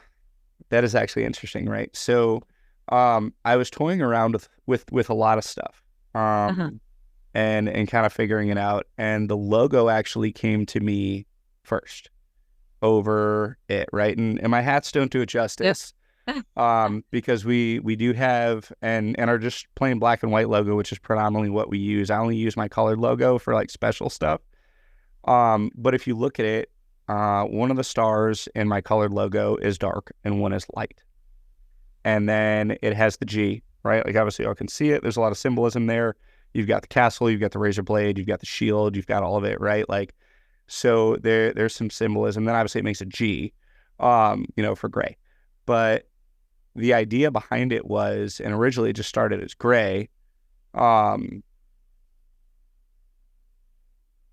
Speaker 4: that is actually interesting, right? So, I was toying around with a lot of stuff, and kind of figuring it out. And the logo actually came to me first over it, right? And my hats don't do it justice. Because we do have and are just plain black and white logo, which is predominantly what we use. I only use my colored logo for like special stuff. But if you look at it, one of the stars in my colored logo is dark and one is light. And then it has the G, right? Like obviously y'all can see it. There's a lot of symbolism there. You've got the castle, you've got the razor blade, you've got the shield, you've got all of it, right? Like, so there's some symbolism. Then obviously it makes a G, for Gray. But the idea behind it was, and originally it just started as Gray.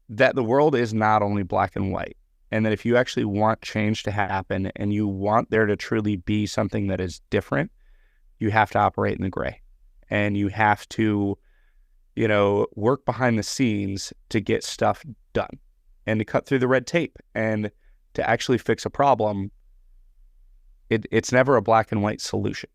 Speaker 4: that the world is not only black and white, and that if you actually want change to happen and you want there to truly be something that is different, you have to operate in the gray, and you have to, work behind the scenes to get stuff done and to cut through the red tape and to actually fix a problem. It's never a black and white solution.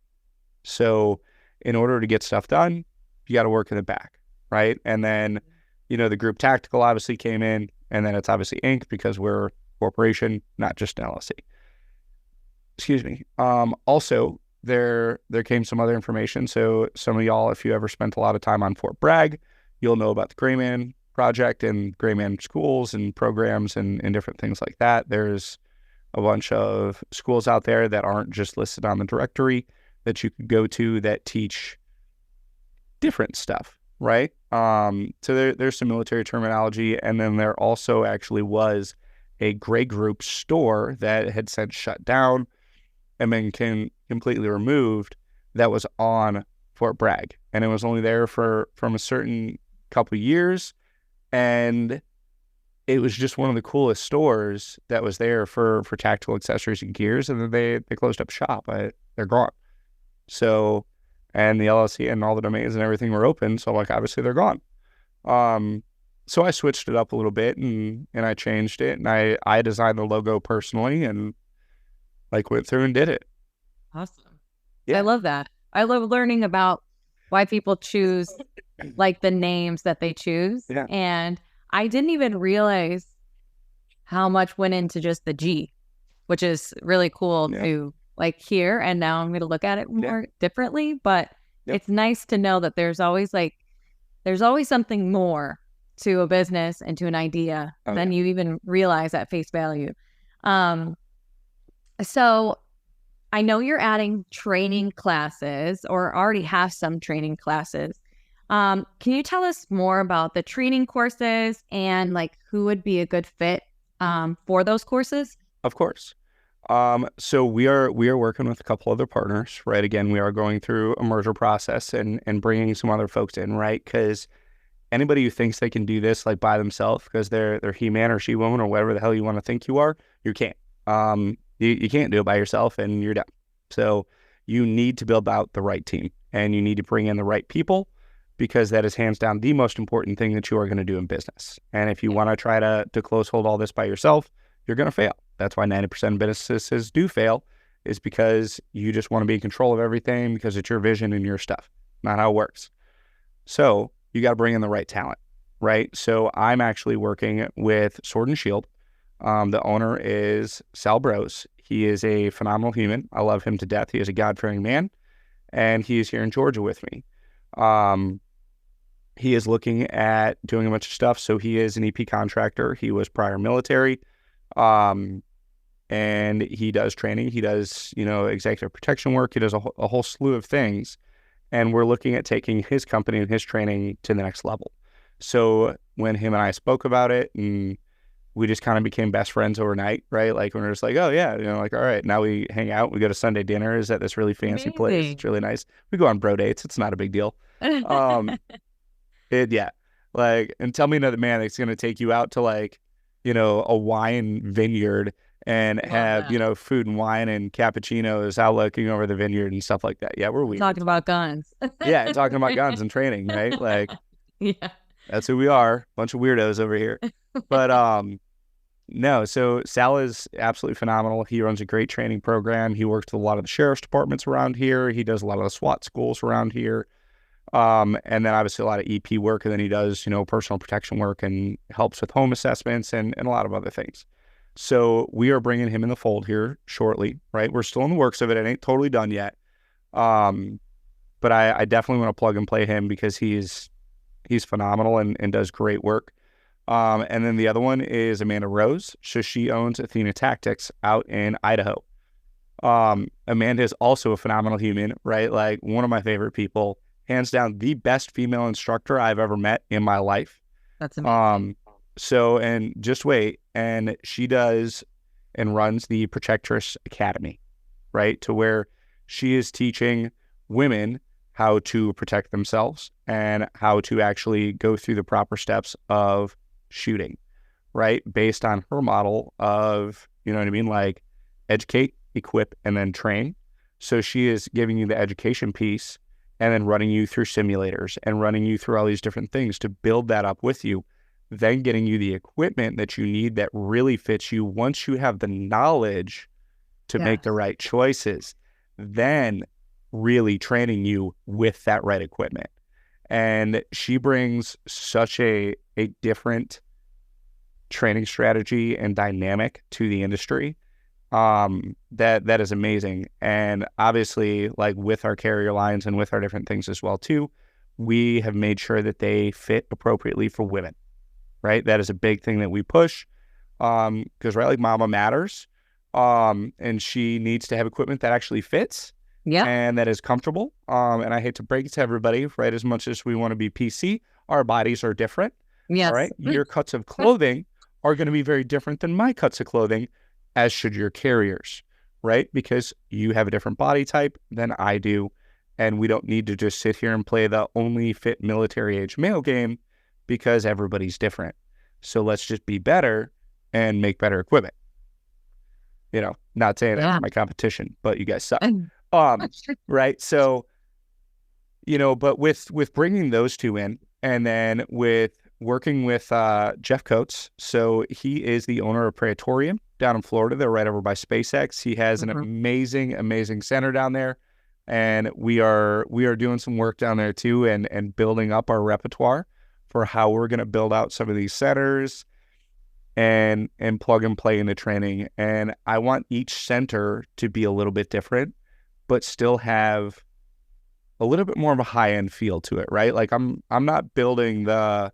Speaker 4: So in order to get stuff done, you got to work in the back, right? And then, the group tactical obviously came in, and then it's obviously Inc. because we're a corporation, not just an LLC. Excuse me. Also, there came some other information. So some of y'all, if you ever spent a lot of time on Fort Bragg, you'll know about the Gray Man Project and Gray Man schools and programs and different things like that. There's a bunch of schools out there that aren't just listed on the directory that you could go to that teach different stuff, right? So there's some military terminology, and then there also actually was a Gray Group store that had since shut down and been completely removed that was on Fort Bragg, and it was only there from a certain couple years, and it was just one of the coolest stores that was there for tactical accessories and gears, and then they closed up shop. They're gone. So, and the LLC and all the domains and everything were open, so like obviously they're gone. So I switched it up a little bit and I changed it, and I designed the logo personally and like went through and did it.
Speaker 3: Awesome.
Speaker 4: Yeah.
Speaker 3: I love that. I love learning about why people choose like the names that they choose.
Speaker 4: Yeah.
Speaker 3: And I didn't even realize how much went into just the G, which is really cool to like hear. And now I'm going to look at it more differently, but it's nice to know that there's always something more to a business and to an idea than you even realize at face value. So I know you're adding training classes or already have some training classes. Can you tell us more about the training courses and like who would be a good fit for those courses?
Speaker 4: Of course. So we are working with a couple other partners, right? Again, we are going through a merger process and bringing some other folks in, right? Because anybody who thinks they can do this like by themselves because they're he-man or she-woman or whatever the hell you want to think you are, you can't. You can't do it by yourself, and you're done. So you need to build out the right team, and you need to bring in the right people, because that is hands down the most important thing that you are going to do in business. And if you want to try to close hold all this by yourself, you're going to fail. That's why 90% of businesses do fail, is because you just want to be in control of everything because it's your vision and your stuff. Not how it works. So you got to bring in the right talent, right? So I'm actually working with Sword and Shield. The owner is Sal Bros. He is a phenomenal human. I love him to death. He is a God-fearing man, and he is here in Georgia with me. He is looking at doing a bunch of stuff. So he is an EP contractor. He was prior military, and he does training. He does, executive protection work. He does a whole slew of things, and we're looking at taking his company and his training to the next level. So when him and I spoke about it, and we just kind of became best friends overnight, right? Like when we're just like, oh yeah, like, all right, now we hang out, we go to Sunday dinners at this really fancy place. It's really nice. We go on bro dates. It's not a big deal. And tell me another man that's going to take you out to like, a wine vineyard and have, food and wine and cappuccinos out looking over the vineyard and stuff like that. Yeah, we're weird.
Speaker 3: Talking about guns.
Speaker 4: Yeah, talking about guns and training, right? Like,
Speaker 3: yeah.
Speaker 4: That's who we are. Bunch of weirdos over here. But no, so Sal is absolutely phenomenal. He runs a great training program. He works with a lot of the sheriff's departments around here. He does a lot of the SWAT schools around here. And then obviously a lot of EP work. And then he does, personal protection work and helps with home assessments and a lot of other things. So we are bringing him in the fold here shortly, right? We're still in the works of it. It ain't totally done yet. But I definitely want to plug and play him because he's phenomenal and does great work. And then the other one is Amanda Rose. So she owns Athena Tactics out in Idaho. Amanda is also a phenomenal human, right? Like one of my favorite people, hands down, the best female instructor I've ever met in my life.
Speaker 3: That's amazing.
Speaker 4: So, and just wait, and she does and runs the Protectress Academy, right? To where she is teaching women how to protect themselves and how to actually go through the proper steps of shooting. right? Based on her model of, you know what I mean? Like educate, equip, and then train. So she is giving you the education piece and then running you through simulators and running you through all these different things to build that up with you, then getting you the equipment that you need that really fits you once you have the knowledge to make the right choices, then really training you with that right equipment. And she brings such a different training strategy and dynamic to the industry that is amazing. And obviously, like with our carrier lines and with our different things as well too, we have made sure that they fit appropriately for women, right? That is a big thing that we push because right, like mama matters, and she needs to have equipment that actually fits and that is comfortable. And I hate to break it to everybody, right? As much as we want to be PC, our bodies are different. All right. Your cuts of clothing are going to be very different than my cuts of clothing, as should your carriers, right? Because you have a different body type than I do. And we don't need to just sit here and play the only fit military age male game because everybody's different. So let's just be better and make better equipment. You know, not saying that's my competition, but you guys suck. Right. So, you know, but with bringing those two in and then with working with Jeff Coates. So he is the owner of Praetorium down in Florida. They're right over by SpaceX. He has an amazing, amazing center down there. And we are doing some work down there too and building up our repertoire for how we're going to build out some of these centers and plug and play into training. And I want each center to be a little bit different, but still have a little bit more of a high-end feel to it, right? Like I'm not building the,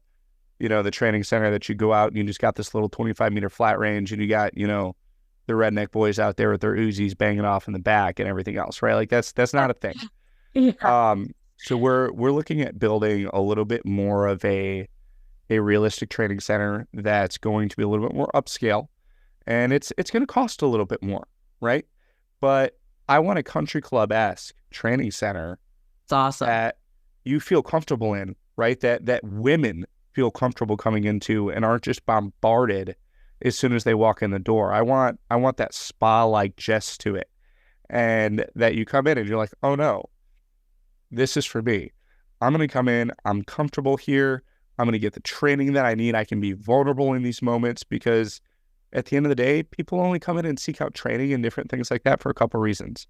Speaker 4: you know, the training center that you go out and you just got this little 25-meter flat range and you got, you know, the redneck boys out there with their Uzis banging off in the back and everything else, right? Like that's not a thing. So we're looking at building a little bit more of a realistic training center that's going to be a little bit more upscale, and it's going to cost a little bit more, right? But I want a country club-esque training center.
Speaker 3: It's awesome.
Speaker 4: That you feel comfortable in, right? That women feel comfortable coming into and aren't just bombarded as soon as they walk in the door. I want that spa-like gist to it, and that you come in and you're like, oh no, this is for me. I'm going to come in. I'm comfortable here. I'm going to get the training that I need. I can be vulnerable in these moments because at the end of the day, people only come in and seek out training and different things like that for a couple reasons.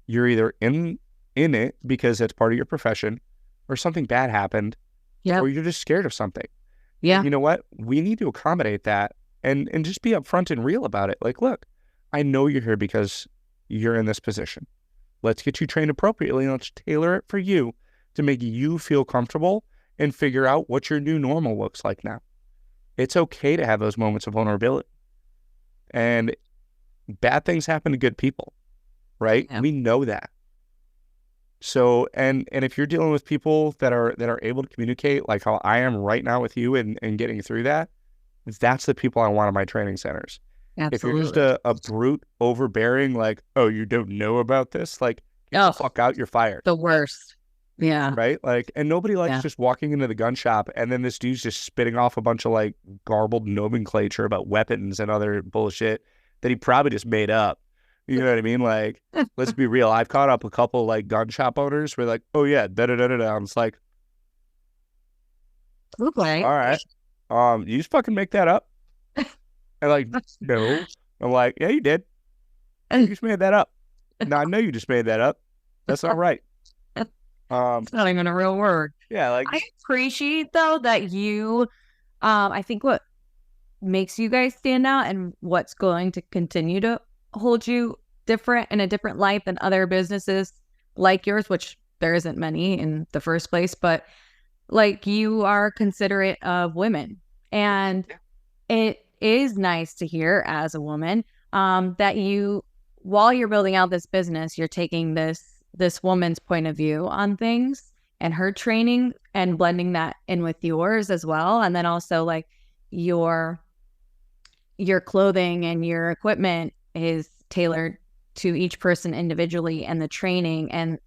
Speaker 4: You're either in it because it's part of your profession, or something bad happened, or you're just scared of something. And you know what? We need to accommodate that and just be upfront and real about it. Like, look, I know you're here because you're in this position. Let's get you trained appropriately and let's tailor it for you to make you feel comfortable and figure out what your new normal looks like now. It's okay to have those moments of vulnerability. And bad things happen to good people, right? We know that. So, and if you're dealing with people that are able to communicate like how I am right now with you and getting through that, that's the people I want in my training centers. Absolutely. If you're just a brute overbearing, like, oh, you don't know about this, like, get the fuck out, you're fired.
Speaker 3: The worst. Yeah.
Speaker 4: Right? Like, and nobody likes just walking into the gun shop and then this dude's just spitting off a bunch of like garbled nomenclature about weapons and other bullshit that he probably just made up. You know what I mean? Like, let's be real. I've caught up a couple like gun shop owners where like, oh yeah, da-da-da-da-da. It's like,
Speaker 3: okay.
Speaker 4: All right. You just fucking make that up? And like, no. I'm like, yeah, you did. You just made that up. No, I know you just made that up. That's not right.
Speaker 3: It's not even a real word.
Speaker 4: Yeah, like
Speaker 3: I appreciate though that you I think what makes you guys stand out and what's going to continue to hold you different in a different light than other businesses like yours, which there isn't many in the first place, but like you are considerate of women. And it is nice to hear as a woman that you, while you're building out this business, you're taking this woman's point of view on things and her training and blending that in with yours as well. And then also like your clothing and your equipment is tailored to each person individually, and the training. And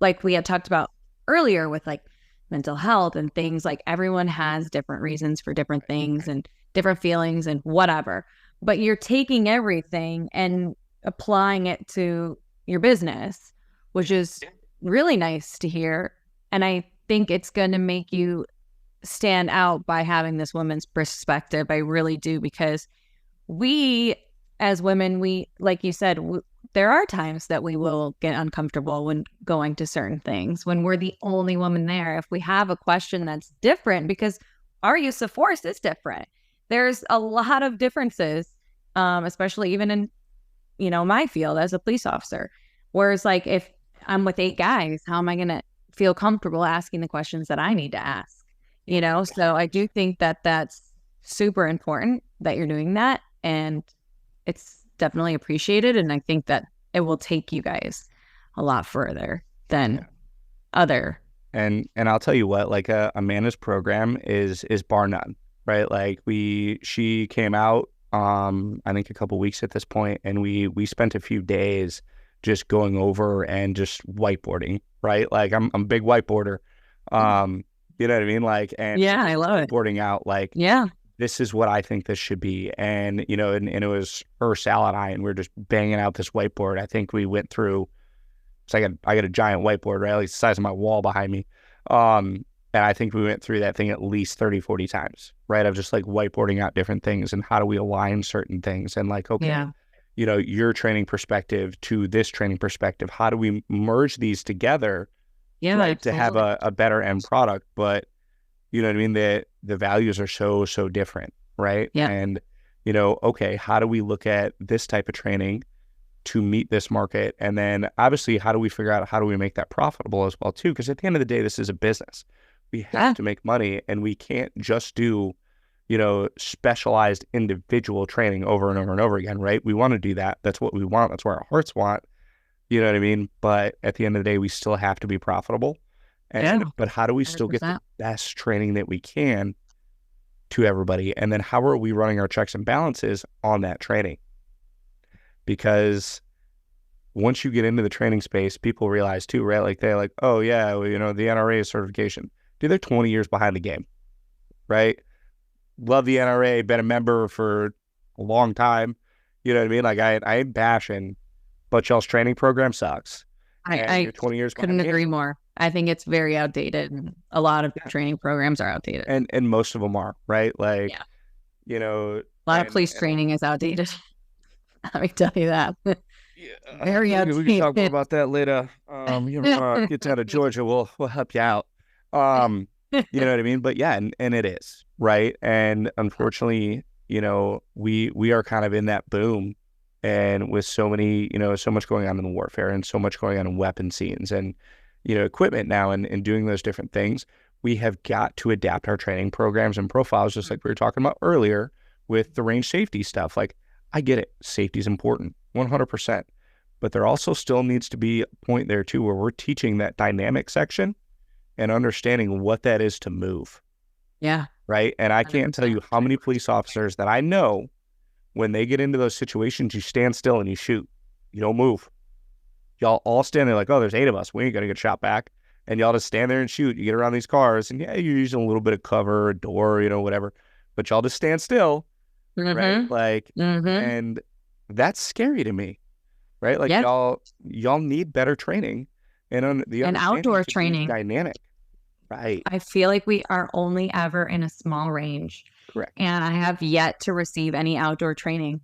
Speaker 3: like we had talked about earlier with like mental health and things, like everyone has different reasons for different things. And different feelings and whatever. But you're taking everything and applying it to your business, which is really nice to hear. And I think it's going to make you stand out by having this woman's perspective. I really do, because we as women, we, like you said, there are times that we will get uncomfortable when going to certain things, when we're the only woman there. If we have a question that's different, because our use of force is different. There's a lot of differences, especially even in, my field as a police officer. Whereas like if I'm with 8 guys, how am I going to feel comfortable asking the questions that I need to ask? So I do think that that's super important that you're doing that. And it's definitely appreciated. And I think that it will take you guys a lot further than other.
Speaker 4: And I'll tell you what, like Amanda's program is bar none, right? Like she came out, I think a couple weeks at this point, and we spent a few days just going over and just whiteboarding, right? Like I'm a big whiteboarder. You know what I mean? Like, and
Speaker 3: I love it.
Speaker 4: Whiteboarding out, like, this is what I think this should be. And, and it was her, Sal, and I, and we were just banging out this whiteboard. I think we went through, so I got a giant whiteboard, right? At least the size of my wall behind me. And I think we went through that thing at least 30, 40 times, right? Of just like whiteboarding out different things and how do we align certain things, and like, okay, your training perspective to this training perspective, how do we merge these together, right, to have a better end product? But you know what I mean? The values are so different, right?
Speaker 3: Yeah.
Speaker 4: And, okay, how do we look at this type of training to meet this market? And then obviously, how do we figure out how do we make that profitable as well too? Because at the end of the day, this is a business. We have to make money, and we can't just do, specialized individual training over and over and over again, right? We want to do that. That's what we want. That's what our hearts want. You know what I mean? But at the end of the day, we still have to be profitable. But how do we still 100%. Get the best training that we can to everybody? And then how are we running our checks and balances on that training? Because once you get into the training space, people realize too, right? Like they're like, oh yeah, well, the NRA certification. Dude, they're 20 years behind the game, right? Love the NRA, been a member for a long time. You know what I mean? Like I ain't bashing, but y'all's training program sucks.
Speaker 3: I 20 years couldn't agree more. I think it's very outdated. A lot of training programs are outdated.
Speaker 4: And most of them are, right? Like, a
Speaker 3: lot of police training is outdated. Let me tell you that. Very outdated.
Speaker 4: We can talk more about that later. Get down to Georgia, we'll help you out. You know what I mean? But yeah, and it is, right? And unfortunately, we are kind of in that boom. And with so many, so much going on in the warfare and so much going on in weapon scenes and, equipment now and doing those different things, we have got to adapt our training programs and profiles, just like we were talking about earlier with the range safety stuff. Like, I get it. Safety is important, 100%. But there also still needs to be a point there too, where we're teaching that dynamic section and understanding what that is to move.
Speaker 3: Yeah.
Speaker 4: Right. And I can't tell you how many police officers that I know, when they get into those situations, you stand still and you shoot. You don't move. Y'all all stand there like, oh, there's 8 of us. We ain't going to get shot back. And y'all just stand there and shoot. You get around these cars, and you're using a little bit of cover, a door, whatever. But y'all just stand still, right? Like, and that's scary to me, right? Like, y'all need better training and
Speaker 3: outdoor training.
Speaker 4: Dynamic, right?
Speaker 3: I feel like we are only ever in a small range.
Speaker 4: Correct.
Speaker 3: And I have yet to receive any outdoor training.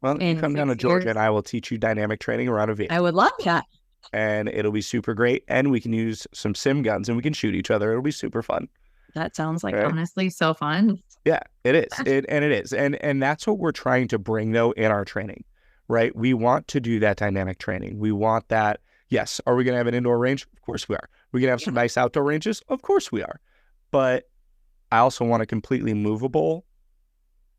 Speaker 4: Well, you come down to Georgia and I will teach you dynamic training around a vehicle.
Speaker 3: I would love that.
Speaker 4: And it'll be super great. And we can use some sim guns and we can shoot each other. It'll be super fun.
Speaker 3: That sounds like honestly so fun.
Speaker 4: Yeah, it is. It is. And that's what we're trying to bring though in our training, right? We want to do that dynamic training. We want that. Yes. Are we going to have an indoor range? Of course we are. We're going to have some nice outdoor ranges? Of course we are. But I also want a completely movable,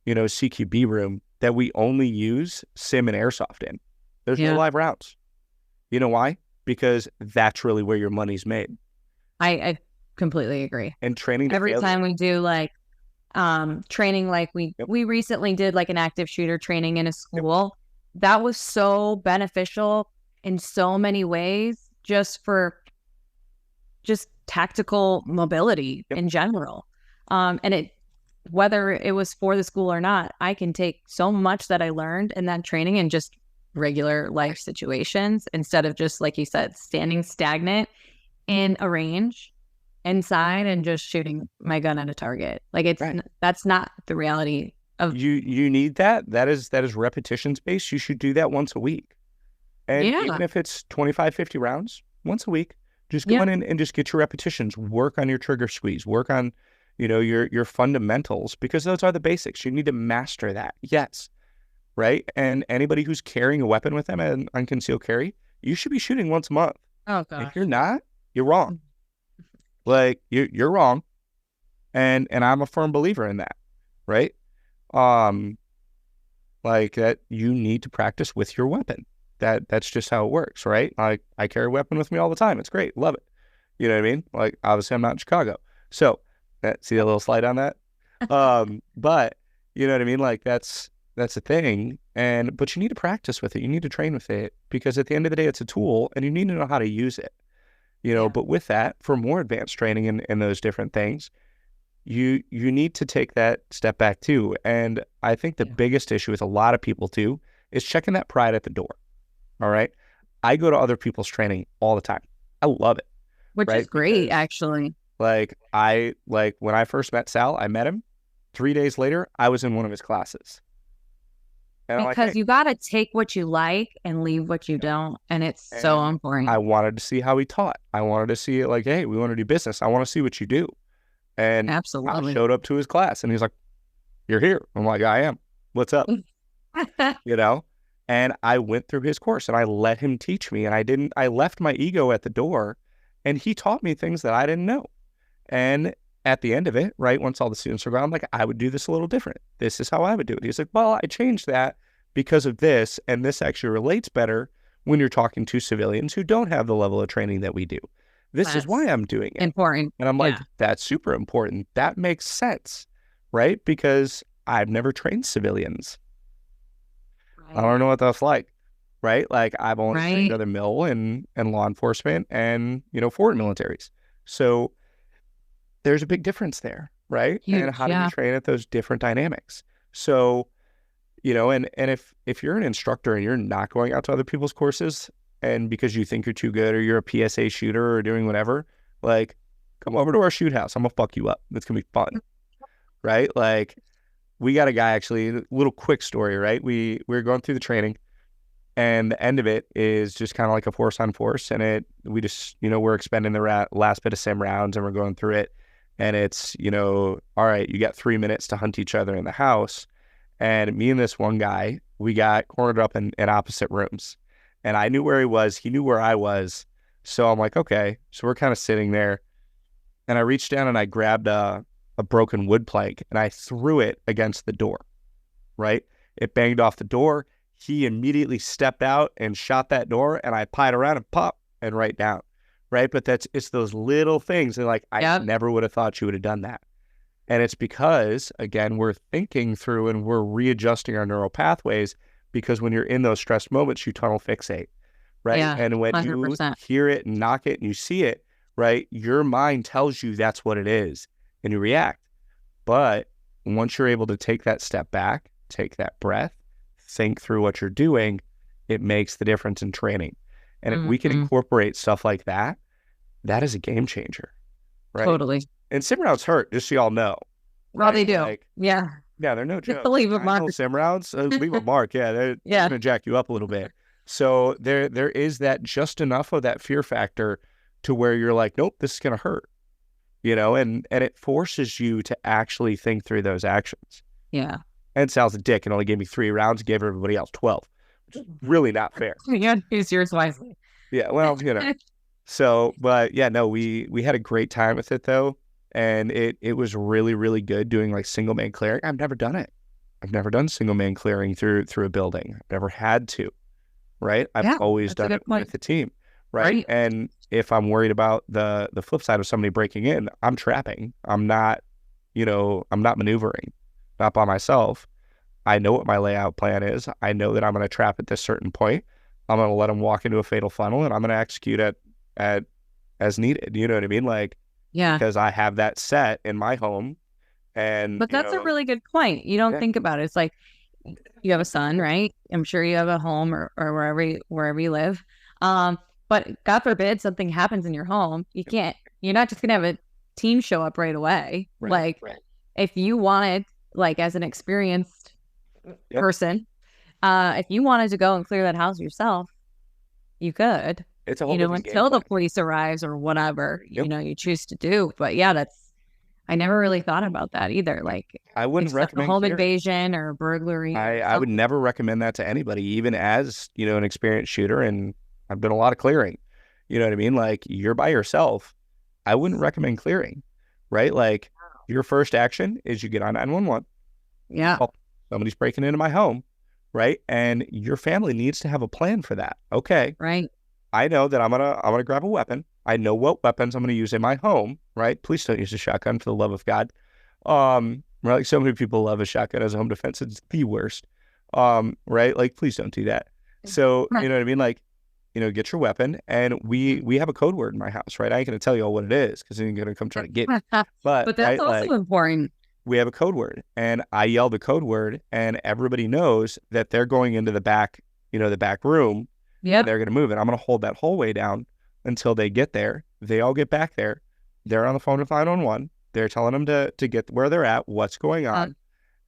Speaker 4: CQB room that we only use sim and airsoft in. There's no live rounds. You know why? Because that's really where your money's made.
Speaker 3: I completely agree.
Speaker 4: And training
Speaker 3: every time we do like training, like we recently did like an active shooter training in a school. That was so beneficial in so many ways, just for tactical mobility in general. And it whether it was for the school or not, I can take so much that I learned in that training and just regular life situations instead of just, like you said, standing stagnant in a range inside and just shooting my gun at a target. Like that's not the reality of
Speaker 4: you need that. That is repetitions based. You should do that once a week. And even if it's 25, 50 rounds, once a week, just go in and just get your repetitions, work on your trigger squeeze, work on, your fundamentals, because those are the basics. You need to master that. Yes. Right. And anybody who's carrying a weapon with them and on concealed carry, you should be shooting once a month.
Speaker 3: Oh, gosh.
Speaker 4: If you're not, you're wrong. Like you're wrong. And I'm a firm believer in that. Right. Like that you need to practice with your weapon. That's just how it works, right? Like I carry a weapon with me all the time. It's great. Love it. You know what I mean? Like obviously I'm not in Chicago. So see a little slide on that? But you know what I mean? Like that's a thing. But you need to practice with it. You need to train with it, because at the end of the day, it's a tool and you need to know how to use it. But with that, for more advanced training in those different things, you need to take that step back too. And I think the biggest issue with a lot of people too is checking that pride at the door. All right. I go to other people's training all the time. I love it.
Speaker 3: Which is great, actually.
Speaker 4: When I first met Sal, I met him. 3 days later, I was in one of his classes.
Speaker 3: And because you got to take what you like and leave what you don't. And it's so important.
Speaker 4: I wanted to see how he taught. I wanted to see it like, hey, we want to do business. I want to see what you do. And
Speaker 3: absolutely,
Speaker 4: I showed up to his class and he's like, you're here. I'm like, I am. What's up? And I went through his course and I let him teach me. And I left my ego at the door and he taught me things that I didn't know. And at the end of it, right, once all the students are gone, I'm like, I would do this a little different. This is how I would do it. He's like, well, I changed that because of this. And this actually relates better when you're talking to civilians who don't have the level of training that we do. That's is why I'm doing it.
Speaker 3: Important.
Speaker 4: And I'm like, that's super important. That makes sense, right? Because I've never trained civilians. I don't know what that's like, right? Like I've only trained other mil and law enforcement and, foreign militaries. So there's a big difference there, right?
Speaker 3: Huge,
Speaker 4: and how do you train at those different dynamics? So, and if you're an instructor and you're not going out to other people's courses and because you think you're too good or you're a PSA shooter or doing whatever, like come over to our shoot house. I'm gonna fuck you up. It's gonna be fun, right? Like we got a guy, actually, a little quick story, right? We were going through the training and the end of it is just kind of like a force on force. And we just, we're expending the last bit of sim rounds and we're going through it. And it's, all right, you got 3 minutes to hunt each other in the house. And me and this one guy, we got cornered up in opposite rooms. And I knew where he was. He knew where I was. So I'm like, okay. So we're kind of sitting there. And I reached down and I grabbed a broken wood plank and I threw it against the door, right? It banged off the door. He immediately stepped out and shot that door and I pied around and pop and right down, right? But it's those little things. And like, I never would have thought you would have done that. And it's because, again, we're thinking through and we're readjusting our neural pathways, because when you're in those stress moments, you tunnel fixate, right?
Speaker 3: Yeah,
Speaker 4: and when 100%. You hear it and knock it and you see it, right? Your mind tells you that's what it is. And you react. But once you're able to take that step back, take that breath, think through what you're doing, it makes the difference in training. And if we can incorporate stuff like that, that is a game changer, right?
Speaker 3: Totally.
Speaker 4: And sim rounds hurt, just so y'all know.
Speaker 3: Well, they do. Yeah,
Speaker 4: they're no joke.
Speaker 3: Leave a mark.
Speaker 4: Sim rounds, leave a mark. Yeah, they're going to jack you up a little bit. So there is that just enough of that fear factor to where you're like, nope, this is going to hurt. And it forces you to actually think through those actions.
Speaker 3: Yeah.
Speaker 4: And Sal's a dick and only gave me 3 rounds, gave everybody else 12, which is really not fair.
Speaker 3: You got to use yours wisely.
Speaker 4: Yeah, well, So, but yeah, no, we had a great time with it though. And it was really, really good doing like single man clearing. I've never done it. I've never done single man clearing through a building. I've never had to, right? I've always done it with the team. Right. And if I'm worried about the flip side of somebody breaking in, I'm trapping. I'm not maneuvering, not by myself. I know what my layout plan is. I know that I'm going to trap at this certain point. I'm going to let them walk into a fatal funnel and I'm going to execute as needed. You know what I mean? Like, because I have that set in my home And,
Speaker 3: But that's a really good point. You don't
Speaker 4: yeah,
Speaker 3: think about it. It's like you have a son, right? I'm sure you have a home or wherever you live. But God forbid something happens in your home, you're not just gonna have a team show up right away.
Speaker 4: right.
Speaker 3: If you wanted, like as an experienced
Speaker 4: Yep.
Speaker 3: person, if you wanted to go and clear that house yourself, you could,
Speaker 4: It's a whole different game
Speaker 3: until the
Speaker 4: plan.
Speaker 3: police arrives or whatever,
Speaker 4: Yep.
Speaker 3: you choose to do. But yeah, I never really thought about that either. Like
Speaker 4: I wouldn't
Speaker 3: if a
Speaker 4: recommend
Speaker 3: home
Speaker 4: clearing.
Speaker 3: invasion or burglary or
Speaker 4: I would
Speaker 3: something.
Speaker 4: never recommend that to anybody, even as, an experienced shooter. And I've done a lot of clearing. You know what I mean? Like, you're by yourself. I wouldn't recommend clearing, right? Like, your first action is you get on 911.
Speaker 3: Yeah.
Speaker 4: Oh, somebody's breaking into my home, right? And your family needs to have a plan for that. Okay,
Speaker 3: Right.
Speaker 4: I know that I'm gonna grab a weapon. I know what weapons I'm gonna use in my home, right? Please don't use a shotgun, for the love of God. Right? Like, so many people love a shotgun as a home defense. It's the worst. Right? Like, please don't do that. So, you know what I mean? Like, get your weapon. And we have a code word in my house, right? I ain't gonna tell you all what it is because then you're gonna come try to get me. But
Speaker 3: But that's
Speaker 4: right,
Speaker 3: also
Speaker 4: like,
Speaker 3: important.
Speaker 4: we have a code word, and I yell the code word, and everybody knows that they're going into the back, the back room.
Speaker 3: Yep.
Speaker 4: They're going to move it. I'm going to hold that hallway down until they get there. They all get back there. They're on the phone with 911. They're telling them to get where they're at, what's going on.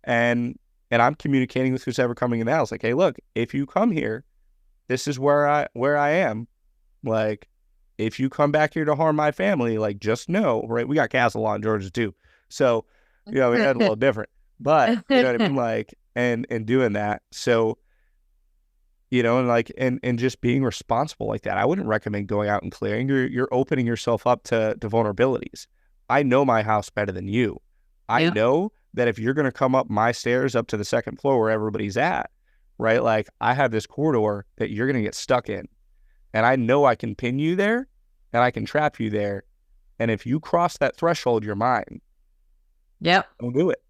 Speaker 4: And I'm communicating with who's ever coming in the house. Like, hey, look, if you come here, this is where I am. Like, if you come back here to harm my family, like, just know, right? We got castle law in Georgia too. So, we had a little different, but you know what I mean? Like, and doing that. So, and like, and just being responsible like that. I wouldn't recommend going out and clearing. You're opening yourself up to vulnerabilities. I know my house better than you. I know that if you're going to come up my stairs up to the second floor where everybody's at, right? Like, I have this corridor that you're going to get stuck in, and I know I can pin you there and I can trap you there. And if you cross that threshold, you're mine.
Speaker 3: Yep.
Speaker 4: Don't do it.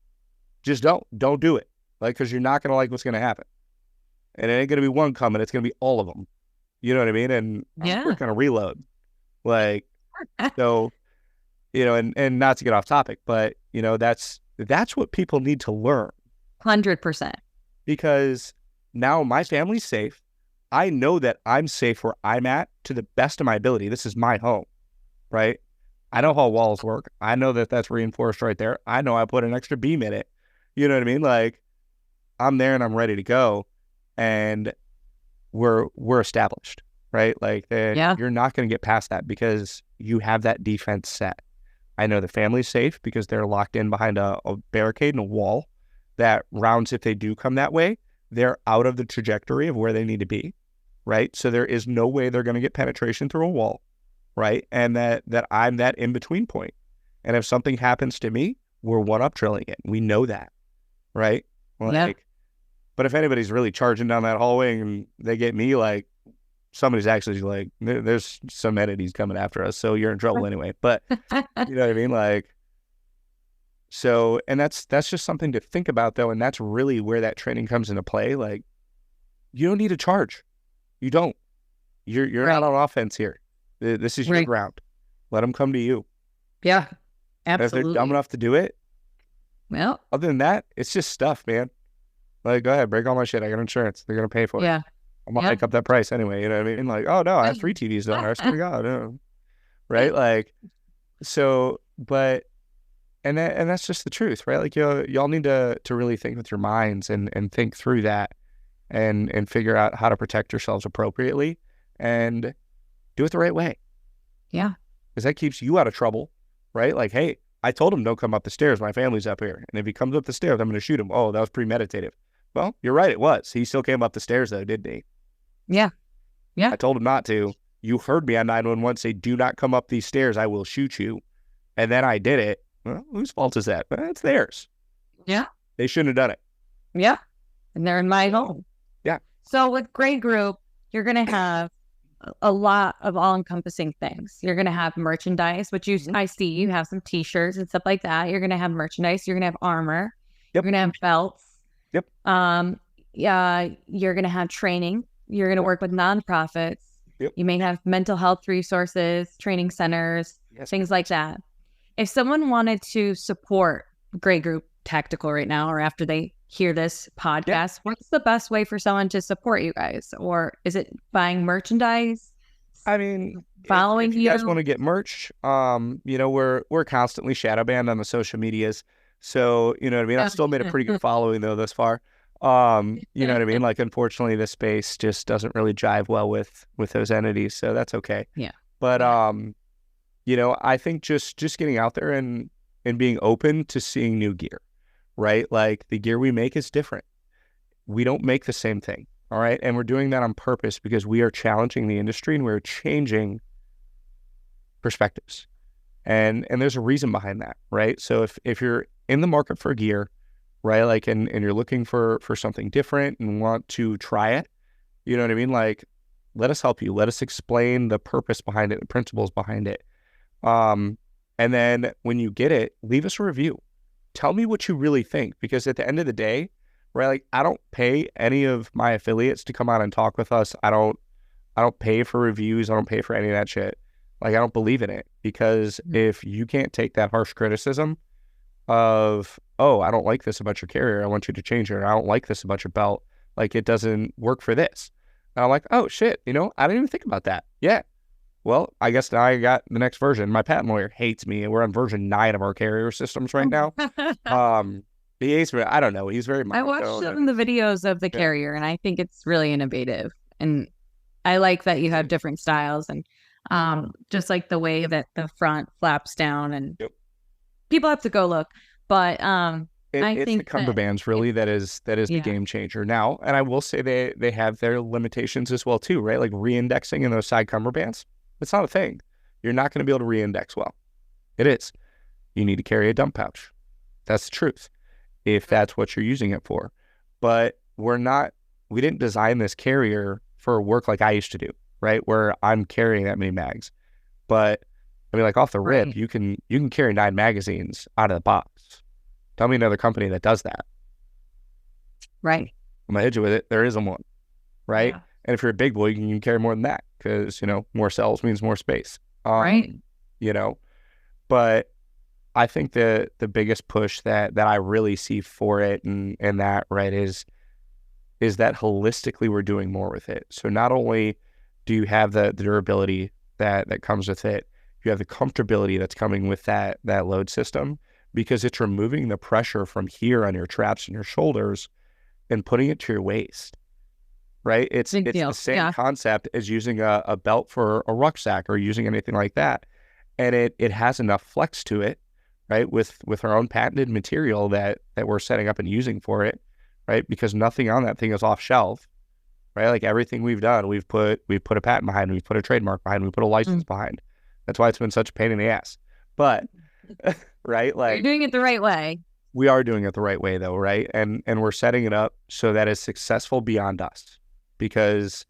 Speaker 4: Just don't do it. Like, because you're not going to like what's going to happen. And it ain't going to be one coming. It's going to be all of them. You know what I mean? And we're going to reload. Like, so, and not to get off topic, but, that's what people need to learn.
Speaker 3: 100%.
Speaker 4: Because now my family's safe. I know that I'm safe where I'm at to the best of my ability. This is my home, right? I know how walls work. I know that that's reinforced right there. I know I put an extra beam in it. You know what I mean? Like, I'm there and I'm ready to go. And we're established, right? Like, you're not going to get past that because you have that defense set. I know the family's safe because they're locked in behind a barricade and a wall that rounds, if they do come that way, they're out of the trajectory of where they need to be, right? So there is no way they're going to get penetration through a wall, right? And that I'm that in-between point. And if something happens to me, we're one-up drilling it. We know that, right? Like, but if anybody's really charging down that hallway and they get me, like, somebody's actually like, there's some entities coming after us, so you're in trouble anyway. But you know what I mean? Like, so, and that's just something to think about, though. And that's really where that training comes into play. Like, you don't need to charge. You don't. You're not on offense here. This is your ground. Let them come to you.
Speaker 3: Yeah, absolutely.
Speaker 4: And if they're dumb enough to do it,
Speaker 3: well,
Speaker 4: other than that, it's just stuff, man. Like, go ahead, break all my shit. I got insurance. They're gonna pay for it.
Speaker 3: Yeah.
Speaker 4: I'm gonna hike up that price anyway. You know what I mean? Like, oh no, I have 3 TVs down there. I swear to God, right? Like, so, but, and that's just the truth, right? Like, y'all need to really think with your minds and think through that, and figure out how to protect yourselves appropriately and do it the right way.
Speaker 3: Yeah,
Speaker 4: because that keeps you out of trouble, right? Like, hey, I told him don't come up the stairs. My family's up here, and if he comes up the stairs, I'm going to shoot him. Oh, that was premeditative. Well, you're right. It was. He still came up the stairs, though, didn't he?
Speaker 3: Yeah.
Speaker 4: I told him not to. You heard me on 911 say, do not come up these stairs. I will shoot you. And then I did it. Well, whose fault is that? Well, it's theirs.
Speaker 3: Yeah.
Speaker 4: They shouldn't have done it.
Speaker 3: Yeah. And they're in my home.
Speaker 4: Yeah.
Speaker 3: So with Great Group, you're going to have a lot of all-encompassing things. You're going to have merchandise, which I see you have some t-shirts and stuff like that. You're going to have merchandise. You're going to have armor.
Speaker 4: Yep.
Speaker 3: You're going to have belts.
Speaker 4: Yep.
Speaker 3: Yeah. You're going to have training. You're going to work with nonprofits.
Speaker 4: Yep.
Speaker 3: You may have mental health resources, training centers, things like that. If someone wanted to support Great Group Tactical right now, or after they hear this podcast,
Speaker 4: Yeah.
Speaker 3: what's the best way for someone to support you guys? Or is it buying merchandise,
Speaker 4: I mean,
Speaker 3: following
Speaker 4: if you guys
Speaker 3: you?
Speaker 4: want to get merch, we're constantly shadow banned on the social medias. So, you know what I mean? I've still made a pretty good following though thus far. You know what I mean? Like, unfortunately, this space just doesn't really jive well with those entities, so that's okay.
Speaker 3: Yeah.
Speaker 4: But
Speaker 3: Yeah.
Speaker 4: I think just getting out there and being open to seeing new gear, right? Like, the gear we make is different. We don't make the same thing. All right. And we're doing that on purpose because we are challenging the industry and we're changing perspectives. And there's a reason behind that, right? So if you're in the market for gear, right, like, and you're looking for something different and want to try it, you know what I mean? Like, let us help you. Let us explain the purpose behind it, the principles behind it. And then when you get it, leave us a review. Tell me what you really think, because at the end of the day, right, like, I don't pay any of my affiliates to come on and talk with us. I don't pay for reviews. I don't pay for any of that shit. Like, I don't believe in it, because if you can't take that harsh criticism of, oh, I don't like this about your carrier, I want you to change it, or I don't like this about your belt, like, it doesn't work for this. And I'm like, oh shit, I didn't even think about that. Yeah. Well, I guess now I got the next version. My patent lawyer hates me, and we're on version 9 of our carrier systems right now. He hates me. I don't know. He's very
Speaker 3: I watched some of the videos of the carrier, and I think it's really innovative. And I like that you have different styles, and just like the way that the front flaps down, and people have to go look. But I
Speaker 4: it's
Speaker 3: think
Speaker 4: the cumberbands really that is the game changer now. And I will say they have their limitations as well too, right? Like, re-indexing in those side cumberbands, it's not a thing. You're not going to be able to re-index well. It is. You need to carry a dump pouch. That's the truth, if that's what you're using it for. But we didn't design this carrier for work like I used to do, right? Where I'm carrying that many mags. But I mean, like, off the rip, you can carry 9 magazines out of the box. Tell me another company that does that.
Speaker 3: Right.
Speaker 4: I'm gonna hit you with it. There isn't one, right?
Speaker 3: Yeah.
Speaker 4: And if you're a big boy, you can carry more than that, because more cells means more space.
Speaker 3: Right.
Speaker 4: But I think the biggest push that I really see for it and that, right, is that holistically we're doing more with it. So not only do you have the durability that comes with it, you have the comfortability that's coming with that load system, because it's removing the pressure from here on your traps and your shoulders and putting it to your waist, right? It's the same concept as using a belt for a rucksack or using anything like that. And it has enough flex to it, right? With our own patented material that we're setting up and using for it, right? Because nothing on that thing is off shelf, right? Like, everything we've done, we've put a patent behind, we've put a trademark behind, we put a license behind. That's why it's been such a pain in the ass. But right, like,
Speaker 3: you're doing it the right way.
Speaker 4: We are doing it the right way though, right? And we're setting it up so that it's successful beyond us. Because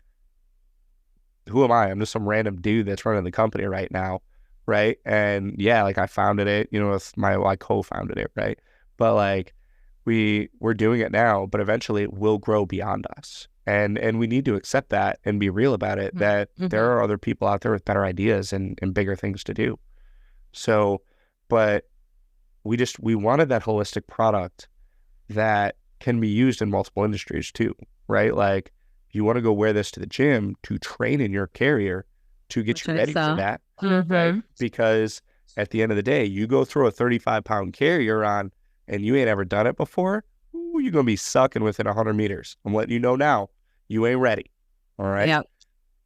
Speaker 4: who am I? I'm just some random dude that's running the company right now, right? And yeah, like, I founded it, I co-founded it, right? But like, we're doing it now, but eventually it will grow beyond us. And we need to accept that and be real about it, that there are other people out there with better ideas and bigger things to do. So, but we wanted that holistic product that can be used in multiple industries too, right? Like, you want to go wear this to the gym to train in your carrier to get you ready for that, right? Because at the end of the day, you go throw a 35-pound carrier on and you ain't ever done it before, you're going to be sucking within 100 meters. I'm letting you know now, you ain't ready, all right?
Speaker 3: Yep.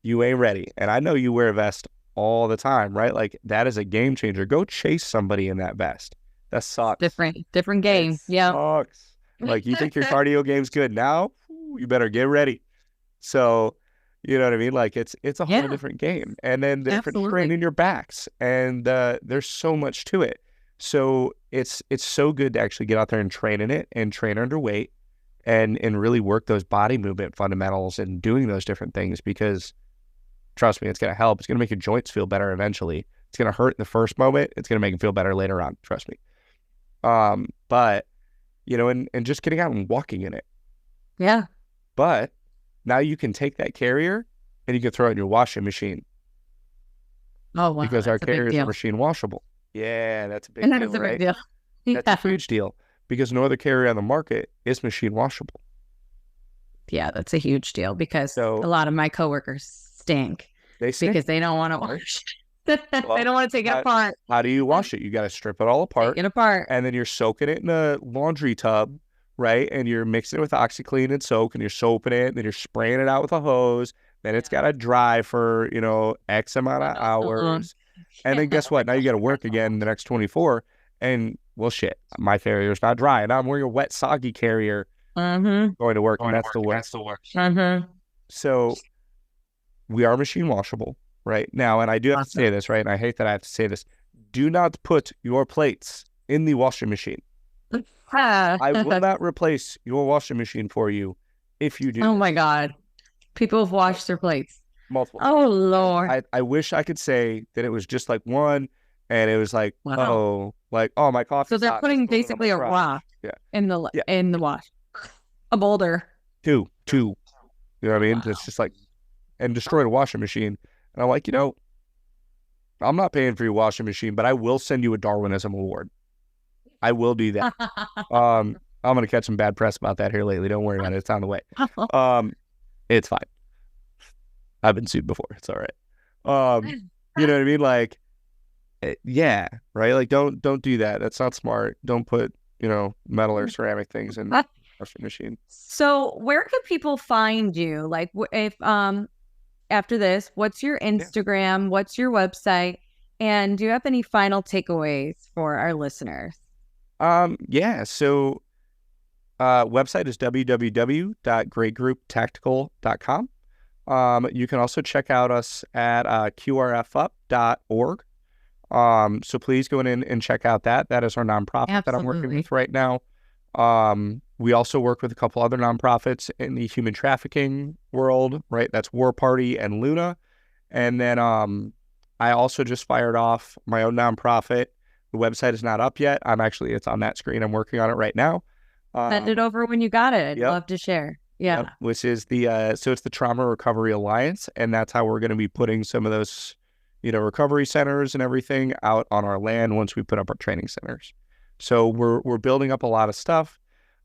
Speaker 4: You ain't ready. And I know you wear a vest all the time, right? Like, that is a game changer. Go chase somebody in that vest. That sucks.
Speaker 3: Different game. Yeah.
Speaker 4: Sucks. Like, you think your cardio game's good now? You better get ready. So, you know what I mean? Like, it's a whole different game. And then different training your backs. And there's so much to it. So it's so good to actually get out there and train in it and train under weight and really work those body movement fundamentals and doing those different things, because trust me, it's going to help. It's going to make your joints feel better eventually. It's going to hurt in the first moment. It's going to make them feel better later on. Trust me. But, and just getting out and walking in it.
Speaker 3: Yeah.
Speaker 4: But now you can take that carrier and you can throw it in your washing machine.
Speaker 3: Oh, wow.
Speaker 4: Because our carriers are machine washable. Yeah, that's a big deal, right? That's a huge deal because no other carrier on the market is machine washable.
Speaker 3: Yeah, that's a huge deal because
Speaker 4: So
Speaker 3: a lot of my coworkers stink
Speaker 4: they stink.
Speaker 3: because they don't want to wash. They don't want to take it apart.
Speaker 4: How do you wash it? You got to strip it all apart.
Speaker 3: Take it apart.
Speaker 4: And then you're soaking it in a laundry tub, right? And you're mixing it with OxyClean and soak, and you're soaping it, and then you're spraying it out with a hose. Then it's got to dry for, X amount of hours. And then guess what? Now you got to work again the next 24. And, well, shit, my carrier's not dry. And I'm wearing a wet, soggy carrier going to work, and that's the worst. So we are machine washable right now. And I do have to say this, right? And I hate that I have to say this. Do not put your plates in the washing machine. I will not replace your washing machine for you if you do.
Speaker 3: Oh, my God. People have washed their plates.
Speaker 4: Multiple.
Speaker 3: Oh, Lord.
Speaker 4: I wish I could say that it was just like one and it was like, my coffee.
Speaker 3: So they're putting basically a rock in the wash. A boulder.
Speaker 4: Two. You know what I mean? Wow. It's just like, and destroyed a washing machine. And I'm like, I'm not paying for your washing machine, but I will send you a Darwinism award. I will do that. I'm going to catch some bad press about that here lately. Don't worry about it. It's on the way. It's fine. I've been sued before. It's all right. You know what I mean? Like, yeah, right? Like, don't do that. That's not smart. Don't put, metal or ceramic things in the washing machine.
Speaker 3: So where can people find you? Like, if after this, what's your Instagram? What's your website? And do you have any final takeaways for our listeners?
Speaker 4: So website is www.greatgrouptactical.com. You can also check out us at qrfup.org. So please go in and check out that. That is our nonprofit that I'm working with right now. We also work with a couple other nonprofits in the human trafficking world, right? That's War Party and Luna. And then I also just fired off my own nonprofit. The website is not up yet. It's on that screen. I'm working on it right now.
Speaker 3: Send it over when you got it. I'd love to share. Yeah.
Speaker 4: Yep. Which is it's the Trauma Recovery Alliance. And that's how we're going to be putting some of those, recovery centers and everything out on our land once we put up our training centers. So we're building up a lot of stuff.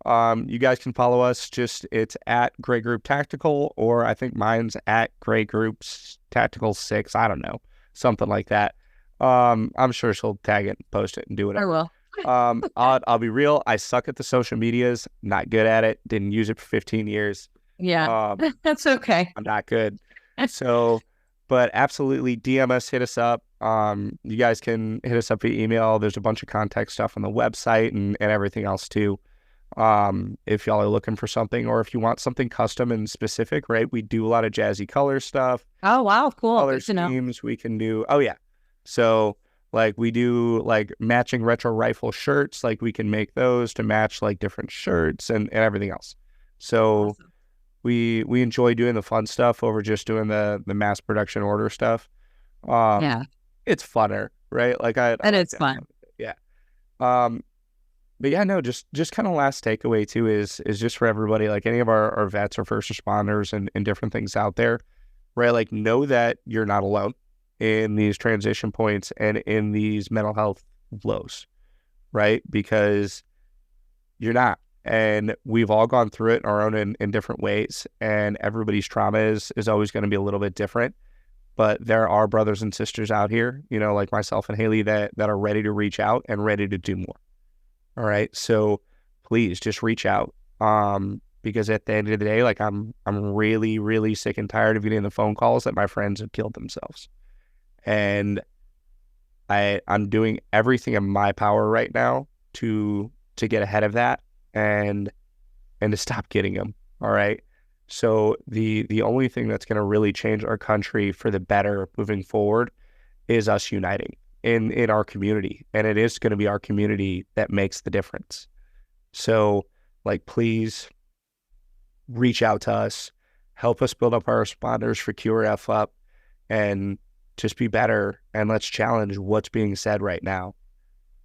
Speaker 4: You guys can follow us. It's at Great Group Tactical, or I think mine's at Great Groups Tactical 6. I don't know. Something like that. I'm sure she'll tag it and post it and do whatever.
Speaker 3: I will.
Speaker 4: I'll be real. I suck at the social medias. Not good at it. Didn't use it for 15 years.
Speaker 3: Yeah, that's okay.
Speaker 4: I'm not good. So, but absolutely DM us, hit us up. You guys can hit us up via email. There's a bunch of contact stuff on the website and everything else too. If y'all are looking for something, or if you want something custom and specific, right? We do a lot of jazzy color stuff.
Speaker 3: Oh, wow. Cool.
Speaker 4: Color schemes we can do. Oh, yeah. So like we do like matching retro rifle shirts. Like we can make those to match like different shirts and everything else. So awesome. We enjoy doing the fun stuff over just doing the mass production order stuff. It's funner, right? Like
Speaker 3: it's fun.
Speaker 4: Yeah. But yeah, no, just kind of last takeaway too is just for everybody, like any of our vets or first responders and different things out there, right? Like know that you're not alone in these transition points and in these mental health lows, right? Because you're not. And we've all gone through it in our own in different ways. And everybody's trauma is always going to be a little bit different. But there are brothers and sisters out here, like myself and Haley that are ready to reach out and ready to do more. All right. So please just reach out. Because at the end of the day, like I'm really, really sick and tired of getting the phone calls that my friends have killed themselves. And I'm doing everything in my power right now to get ahead of that and to stop getting them. All right. So the only thing that's going to really change our country for the better moving forward is us uniting in our community. And it is going to be our community that makes the difference. So like, please reach out to us, help us build up our responders for QRF up, and just be better. And let's challenge what's being said right now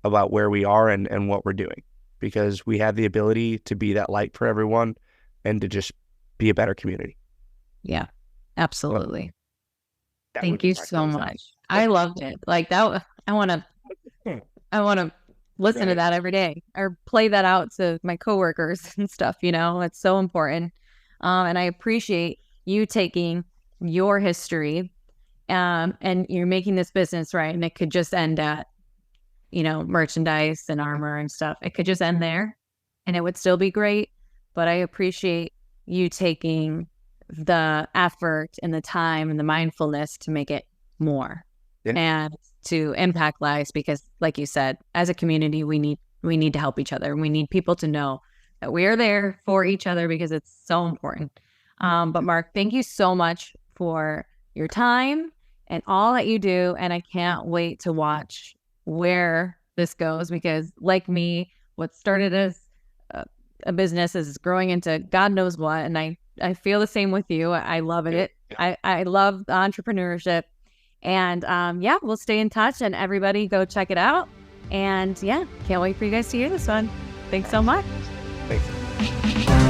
Speaker 4: about where we are and what we're doing, because we have the ability to be that light for everyone and to just be a better community.
Speaker 3: Yeah, absolutely. Well, thank you so much. I loved it. Like that. I want to listen to that every day or play that out to my coworkers and stuff. It's so important. And I appreciate you taking your history and you're making this business, right? And it could just end at, merchandise and armor and stuff. It could just end there and it would still be great. But I appreciate you taking the effort and the time and the mindfulness to make it more and to impact lives, because like you said, as a community, we need to help each other. We need people to know that we are there for each other because it's so important. But Mark, thank you so much for your time and all that you do. And I can't wait to watch where this goes, because like me, what started as a business is growing into God knows what. And I feel the same with you. I love it. I love entrepreneurship. And we'll stay in touch, and everybody go check it out. And can't wait for you guys to hear this one. Thanks so much.
Speaker 4: Thanks.